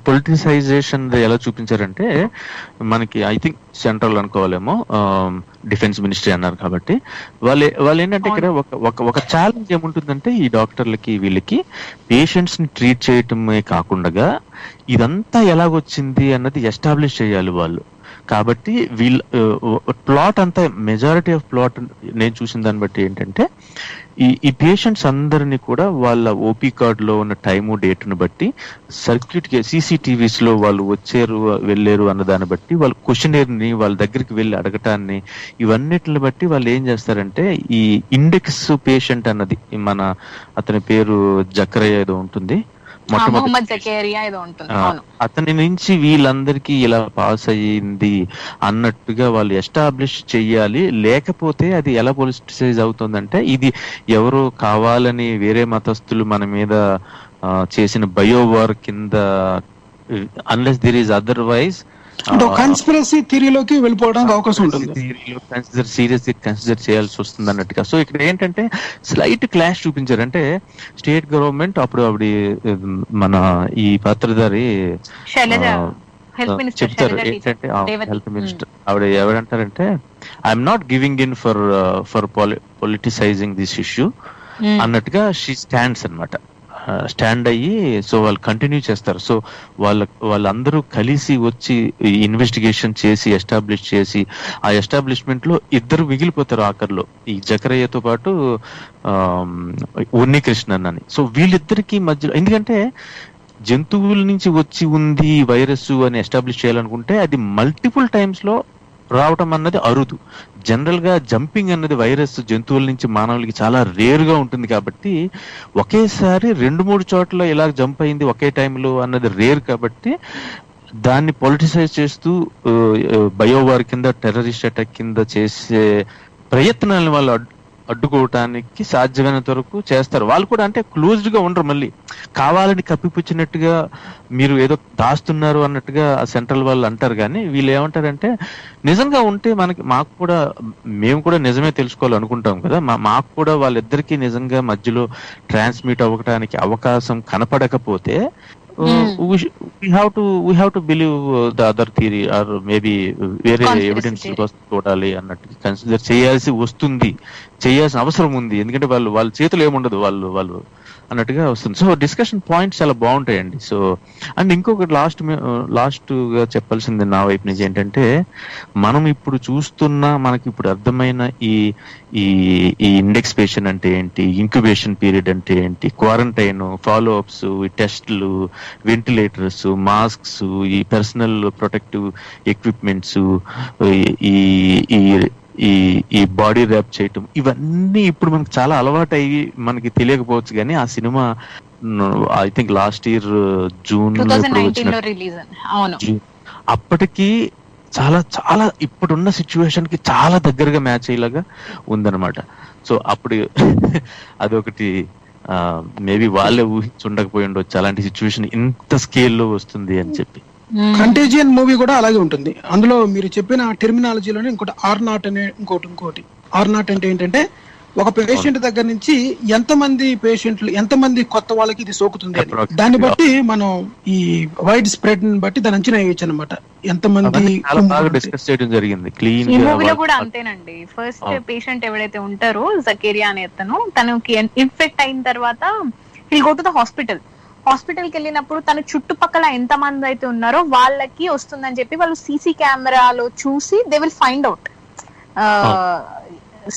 [SPEAKER 1] పొలిటిసైజేషన్ ఎలా చూపించారంటే మనకి ఐ థింక్ సెంట్రల్ అనుకోవాలేమో, డిఫెన్స్ మినిస్ట్రీ అన్నారు కాబట్టి వాళ్ళు ఏంటంటే ఇక్కడ ఒక ఛాలెంజ్ ఏముంటుందంటే ఈ డాక్టర్లకి వీళ్ళకి పేషెంట్స్ ని ట్రీట్ చేయటమే కాకుండా ఇదంతా ఎలాగొచ్చింది అన్నది ఎస్టాబ్లిష్ చేయాలి వాళ్ళు. కాబట్టి వీళ్ళ ప్లాట్ అంతా మెజారిటీ ఆఫ్ ప్లాట్ నేను చూసిన దాన్ని బట్టి ఏంటంటే ఈ పేషెంట్స్ అందరినీ కూడా వాళ్ళ ఓపీ కార్డులో ఉన్న టైము డేట్ను బట్టి సర్క్యూట్ CCTVs లో వాళ్ళు వచ్చారు వెళ్ళారు అన్న దాన్ని బట్టి వాళ్ళ క్వశ్చనర్ ని వాళ్ళ దగ్గరికి వెళ్ళి అడగటాన్ని ఇవన్నిటిని బట్టి వాళ్ళు ఏం చేస్తారంటే ఈ ఇండెక్స్ పేషెంట్ అన్నది అతని పేరు జకరయ్య ఏదో ఉంటుంది, అతని నుంచి వీళ్ళందరికీ ఇలా పాస్ అయ్యింది అన్నట్టుగా వాళ్ళు ఎస్టాబ్లిష్ చెయ్యాలి. లేకపోతే అది ఎలా పొలిటిసైజ్ అవుతుందంటే ఇది ఎవరో కావాలని వేరే మతస్థులు మన మీద చేసిన బయోవార్ కింద, unless there is otherwise
[SPEAKER 4] conspiracy థియరీలోకి వెళ్ళిపోవడానికి అవకాశం ఉంటుంది,
[SPEAKER 1] సీరియస్ కన్సిడర్ చేయాల్సి వస్తుంది అన్నట్టుగా. సో ఇక్కడ ఏంటంటే స్లైట్ క్లాష్ చూపించారు. అంటే స్టేట్ గవర్నమెంట్ అప్పుడు మన ఈ పాత్రధారి చెప్తారు ఏంటంటే హెల్త్ మినిస్టర్ ఎవరంటారంటే I'm not giving in for politicising this issue అన్నట్టుగా షీ స్టాండ్స్ అన్నమాట. స్టాండ్ అయ్యి సో వాళ్ళు కంటిన్యూ చేస్తారు. సో వాళ్ళందరూ కలిసి వచ్చి ఇన్వెస్టిగేషన్ చేసి ఎస్టాబ్లిష్ చేసి ఆ ఎస్టాబ్లిష్మెంట్ లో ఇద్దరు మిగిలిపోతారు ఆఖరిలో, ఈ జకరయ్యతో పాటు ఉన్నికృష్ణన్ అని. సో వీళ్ళిద్దరికి మధ్యలో, ఎందుకంటే జంతువుల నుంచి వచ్చి ఉంది వైరస్ అని ఎస్టాబ్లిష్ చేయాలనుకుంటే అది మల్టిపుల్ టైమ్స్ లో రావటం అన్నది అరుదు. జనరల్ గా జంపింగ్ అన్నది వైరస్ జంతువుల నుంచి మానవులకి చాలా రేర్ గా ఉంటుంది. కాబట్టి ఒకేసారి 2-3 చోట్ల ఇలా జంప్ అయింది ఒకే టైంలో అన్నది రేర్. కాబట్టి దాన్ని పొలిటిసైజ్ చేస్తూ బయోవార్ కింద, టెర్రరిస్ట్ అటాక్ కింద చేసే ప్రయత్నాలను వాళ్ళు అడ్డుకోవటానికి సాధ్యమైనంత వరకు చేస్తారు. వాళ్ళు కూడా అంటే క్లోజ్డ్ గా ఉండరు, మళ్ళీ కావాలని కప్పిపుచ్చినట్టుగా మీరు ఏదో దాస్తున్నారు అన్నట్టుగా సెంట్రల్ వాళ్ళు అంటారు. కానీ వీళ్ళు ఏమంటారంటే నిజంగా ఉంటే మేము కూడా నిజమే తెలుసుకోవాలనుకుంటాం కదా, మాకు కూడా వాళ్ళిద్దరికీ నిజంగా మధ్యలో ట్రాన్స్మిట్ అవ్వడానికి అవకాశం కనపడకపోతే we have to believe the other theory or maybe వేరే
[SPEAKER 3] Conspiracy
[SPEAKER 1] ఎవిడెన్స్
[SPEAKER 3] theory.
[SPEAKER 1] కోసం చూడాలి అన్నట్టు కన్సిడర్ చేయాల్సిన అవసరం ఉంది. ఎందుకంటే వాళ్ళ చేతులు ఏముండదు, వాళ్ళు అన్నట్టుగా వస్తుంది. సో డిస్కషన్ పాయింట్స్ చాలా బాగుంటాయండి. సో అండ్ ఇంకొకటి లాస్ట్ గా చెప్పాల్సింది నా వైపు నుంచి ఏంటంటే, మనం ఇప్పుడు చూస్తున్న మనకి ఇప్పుడు అర్థమైన ఈ ఇండెక్స్ పేషెంట్ అంటే ఏంటి, ఇంక్యుబేషన్ పీరియడ్ అంటే ఏంటి, క్వారంటైన్, ఫాలో అప్స్, ఈ టెస్ట్లు, వెంటిలేటర్స్, మాస్క్స్, ఈ పర్సనల్ ప్రొటెక్టివ్ ఎక్విప్మెంట్స్, ఈ ఈ బాడీ ర్యాప్ చేయటం, ఇవన్నీ ఇప్పుడు మనకు చాలా అలవాటు అయ్యి మనకి తెలియకపోవచ్చు. కానీ ఆ cinema I think last year June
[SPEAKER 3] 2019 లో రిలీజ్. అవును,
[SPEAKER 1] అప్పటికి చాలా చాలా ఇప్పుడున్న సిచ్యువేషన్ కి చాలా దగ్గరగా మ్యాచ్ అయ్యేలాగా ఉందన్నమాట. సో అప్పుడు అదొకటి మేబీ వాళ్ళే ఊహించుండకపోయి ఉండొచ్చు అలాంటి సిచ్యువేషన్ ఇంత స్కేల్లో వస్తుంది అని చెప్పి.
[SPEAKER 4] కంటేజియన్ మూవీ కూడా అలాగే ఉంటుంది. అందులో మీరు చెప్పిన టెర్మినాలజీలోనే ఇంకోటి R0 అనే ఇంకోటి R0 అంటే ఏంటంటే, ఒక పేషెంట్ దగ్గర నుంచి ఎంతమంది కొత్త వాళ్ళకి ఇది సోకుతుంది అని, దాన్ని బట్టి మనం ఈ వైడ్ స్ప్రెడ్ బట్టి దాని అంచనా వేయచ్చు అనమాట. ఎంతమంది
[SPEAKER 1] డిస్కస్ చేయడం జరిగింది క్లీన్.
[SPEAKER 3] ఈ మూవీలో కూడా అంతేనండి. ఫస్ట్ పేషెంట్ ఎవరైతే ఉంటారో జకేరియా అనే తనకి ఇన్ఫెక్ట్ అయిన తర్వాత విల్ గో టు ద హాస్పిటల్కి వెళ్ళినప్పుడు తన చుట్టుపక్కల ఎంత మంది అయితే ఉన్నారో వాళ్ళకి వస్తుందని చెప్పి వాళ్ళు సీసీ కెమెరాలో చూసి they will find out.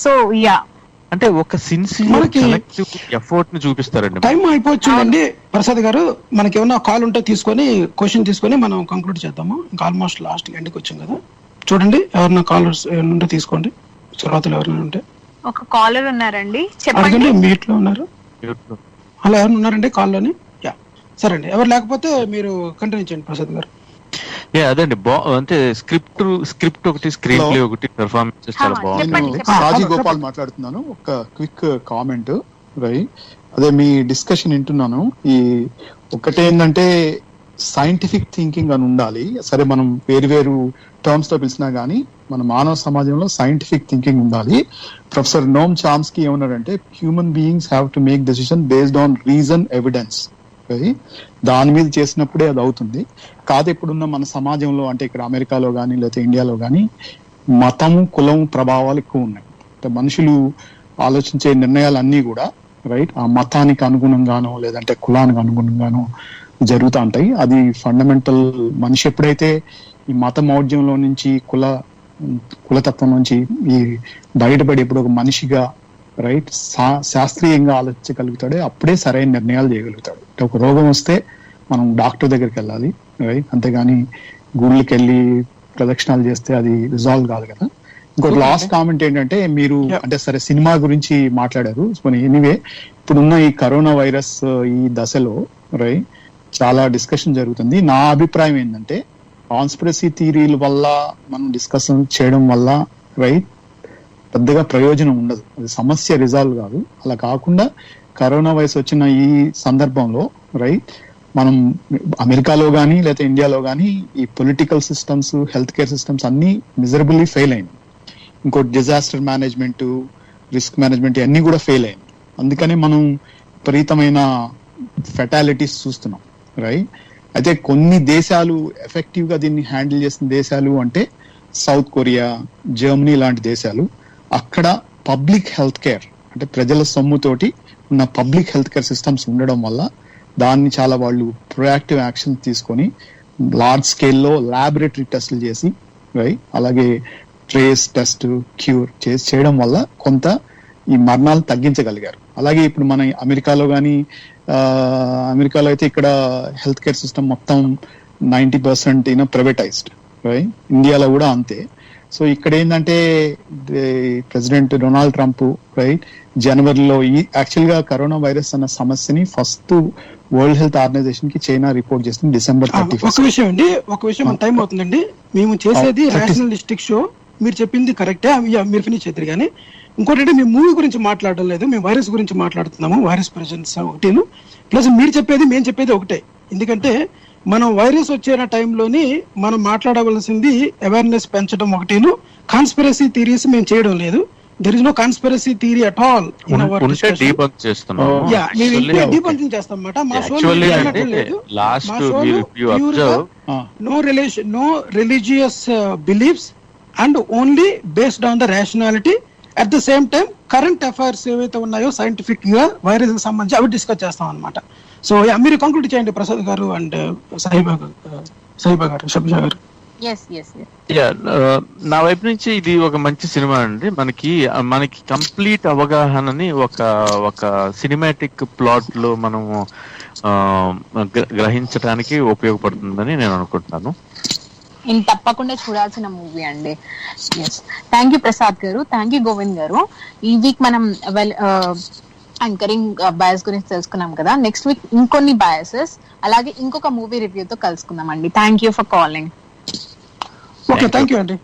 [SPEAKER 3] So yeah,
[SPEAKER 1] అంటే ఒక సిన్సియర్ కలెక్టివ్ ఎఫర్ట్ ని చూపిస్తారండి.
[SPEAKER 4] టైం అయిపోవచ్చుందండి ప్రసాద్ గారు. మనకి ఏమన్నా కాల్ ఉంటే క్వశ్చన్ తీసుకొని మనం కంక్లూడ్ చేద్దాము. ఇంకా ఆల్మోస్ట్ లాస్ట్ ఎండ్కి వచ్చాం కదా. చూడండి, ఎవరైనా కాలర్స్ ఉంటే తీసుకోండి. శ్రోతలు ఎవరైనా ఉంటే.
[SPEAKER 3] ఒక కాలర్ ఉన్నారండి, చెప్పండి.
[SPEAKER 4] మీట్ లో ఉన్నారు, అలా ఎవరైనా ఉన్నారండి కాల్లోని? సరే అండి, ఎవరు లేకపోతే మీరు కంటిన్యూ చేయండి ప్రసాద్ గారు.
[SPEAKER 1] అదండి, అంటే స్క్రిప్ట్ ఒకటి, స్క్రీన్ ప్లే ఒకటి, పెర్ఫార్మెన్సెస్ చాలా బాగుంది.
[SPEAKER 6] రాజీ గోపాల్ మాట్లాడుతున్నాను. ఒక క్విక్ కామెంట్ అదే మీ డిస్కషన్ వింటున్నాను. ఈ ఒకటేంటంటే సైంటిఫిక్ థింకింగ్ అని ఉండాలి. సరే, మనం వేరు టర్మ్స్ తో పిలిచినా గానీ మన మానవ సమాజంలో సైంటిఫిక్ థింకింగ్ ఉండాలి. ప్రొఫెసర్ నోమ్ చామ్స్కీ ఏమన్నారంటే, human beings have to make decision based on reason, evidence. దాని మీద చేసినప్పుడే అది అవుతుంది. కాదు ఇప్పుడున్న మన సమాజంలో, అంటే ఇక్కడ అమెరికాలో కానీ లేకపోతే ఇండియాలో కానీ మతము, కులం ప్రభావాలు ఎక్కువ ఉన్నాయి. అంటే మనుషులు ఆలోచించే నిర్ణయాలన్నీ కూడా ఆ మతానికి అనుగుణంగానో లేదంటే కులానికి అనుగుణంగానో జరుగుతూ ఉంటాయి. అది ఫండమెంటల్. మనిషి ఎప్పుడైతే ఈ మత మౌఢ్యంలో నుంచి, కులతత్వం నుంచి ఈ బయటపడి ఎప్పుడు ఒక మనిషిగా శాస్త్రీయంగా ఆలోచించగలుగుతాడే అప్పుడే సరైన నిర్ణయాలు చేయగలుగుతాడు. ఒక రోగం వస్తే మనం డాక్టర్ దగ్గరికి వెళ్ళాలి, అంతేగాని గుళ్ళకి వెళ్ళి ప్రదక్షిణాలు చేస్తే అది రిజాల్వ్ కాదు కదా. ఇంకొక లాస్ట్ కామెంట్ ఏంటంటే, మీరు అంటే సరే సినిమా గురించి మాట్లాడారు. ఎనీవే, ఇప్పుడున్న ఈ కరోనా వైరస్ ఈ దశలో చాలా డిస్కషన్ జరుగుతుంది. నా అభిప్రాయం ఏంటంటే, కాన్స్పిరసీ థియరీల వల్ల మనం డిస్కషన్ చేయడం వల్ల పెద్దగా ప్రయోజనం ఉండదు. అది సమస్య రిజాల్వ్ కాదు. అలా కాకుండా కరోనా వైరస్ వచ్చిన ఈ సందర్భంలో మనం అమెరికాలో కానీ లేదా ఇండియాలో కానీ ఈ political systems, health care systems అన్ని మిజరబుల్లీ ఫెయిల్ అయింది. ఇంకోటి డిజాస్టర్ మేనేజ్మెంట్, రిస్క్ మేనేజ్మెంట్ అన్ని కూడా ఫెయిల్ అయింది. అందుకనే మనం విపరీతమైన ఫెటాలిటీస్ చూస్తున్నాం. అయితే కొన్ని దేశాలు ఎఫెక్టివ్ గా దీన్ని హ్యాండిల్ చేసిన దేశాలు అంటే సౌత్ కొరియా, జర్మనీ లాంటి దేశాలు. అక్కడ పబ్లిక్ హెల్త్ కేర్ అంటే ప్రజల సొమ్ముతోటి ఉన్న పబ్లిక్ హెల్త్ కేర్ సిస్టమ్స్ ఉండడం వల్ల దాన్ని చాలా వాళ్ళు ప్రొయాక్టివ్ యాక్షన్ తీసుకొని లార్జ్ స్కేల్లో ల్యాబొరేటరీ టెస్టులు చేసి అలాగే ట్రేస్ టెస్ట్, క్యూర్ చేయడం వల్ల కొంత ఈ మరణాలు తగ్గించగలిగారు. అలాగే ఇప్పుడు మన అమెరికాలో కానీ, అమెరికాలో అయితే ఇక్కడ హెల్త్ కేర్ సిస్టమ్ మొత్తం 90% ప్రైవేటైజ్డ్. ఇండియాలో కూడా అంతే. సో ఇక్కడ ఏంటంటే ప్రెసిడెంట్ డొనాల్డ్ ట్రంప్ జనవరిలో యాక్చువల్ గా కరోనా వైరస్ అన్న సమస్యని ఫస్ట్ వరల్డ్ హెల్త్ ఆర్గనైజేషన్ కి చైనా రిపోర్ట్ చేసింది December 31.
[SPEAKER 4] ఒక విషయం టైం అవుతుందండి. మేము చేసేది రేషనలిస్టిక్ షో. మీరు చెప్పింది కరెక్టే, మీరు ఫినిష్ చేద్దరు. కానీ ఇంకోటి అంటే మేము మూవీ గురించి మాట్లాడడం లేదు, మేము వైరస్ గురించి మాట్లాడుతున్నాము. వైరస్ ప్రెజెన్స్ ఒకటి, ప్లస్ మీరు చెప్పేది మేము చెప్పేది ఒకటే. ఎందుకంటే మనం వైరస్ వచ్చే టైంలోని మనం మాట్లాడవలసింది అవేర్నెస్ పెంచడం ఒకటిను, కాన్స్పిరసీ థియరీస్ మేము చేయడం లేదు. there is no conspiracy theory at all in our
[SPEAKER 1] ఉంటే
[SPEAKER 4] discussion.
[SPEAKER 1] డీబంక్ చేస్తున్నాము.
[SPEAKER 4] Yeah, మేము
[SPEAKER 1] Actually,
[SPEAKER 4] డీబంకింగ్ చేస్తాం అన్నమాట. మా షోలో
[SPEAKER 1] actually
[SPEAKER 4] ఏమన్నట్టు
[SPEAKER 1] అంటే
[SPEAKER 4] లేదు.
[SPEAKER 1] last
[SPEAKER 4] మా
[SPEAKER 1] you
[SPEAKER 4] షోలో
[SPEAKER 1] observe,
[SPEAKER 4] no religious beliefs and only based on the rationality. At the same time current affairs ఏవైతే ఉన్నాయో సైంటిఫిక్ గా వైరస్ కి సంబంధించి అవి డిస్కస్ చేస్తాం అనమాట. సో మీరు కంక్లూడ్ చేయండి ప్రసాద్ గారు అండ్ సాయిబా గారు, షబిజా గారు.
[SPEAKER 1] నా వైపు నుంచి ఇది ఒక మంచి సినిమా అండి. మనకి కంప్లీట్ అవగాహనని ఒక సినిమాటిక్ ప్లాట్ లో మనము గ్రహించడానికి ఉపయోగపడుతుందని నేను అనుకుంటున్నాను.
[SPEAKER 3] తప్పకుండా చూడాల్సిన మూవీ అండి. థ్యాంక్ యూ ప్రసాద్ గారు, థ్యాంక్ యూ గోవింద్ గారు. ఈ వీక్ మనం యాంకరింగ్ బయాస్ గురించి తెలుసుకున్నాం కదా. నెక్స్ట్ వీక్ ఇంకొన్ని బయాసెస్ అలాగే ఇంకొక మూవీ రివ్యూతో కలుసుకుందాం అండి. Thank you for calling.
[SPEAKER 4] Okay, thank you అండి.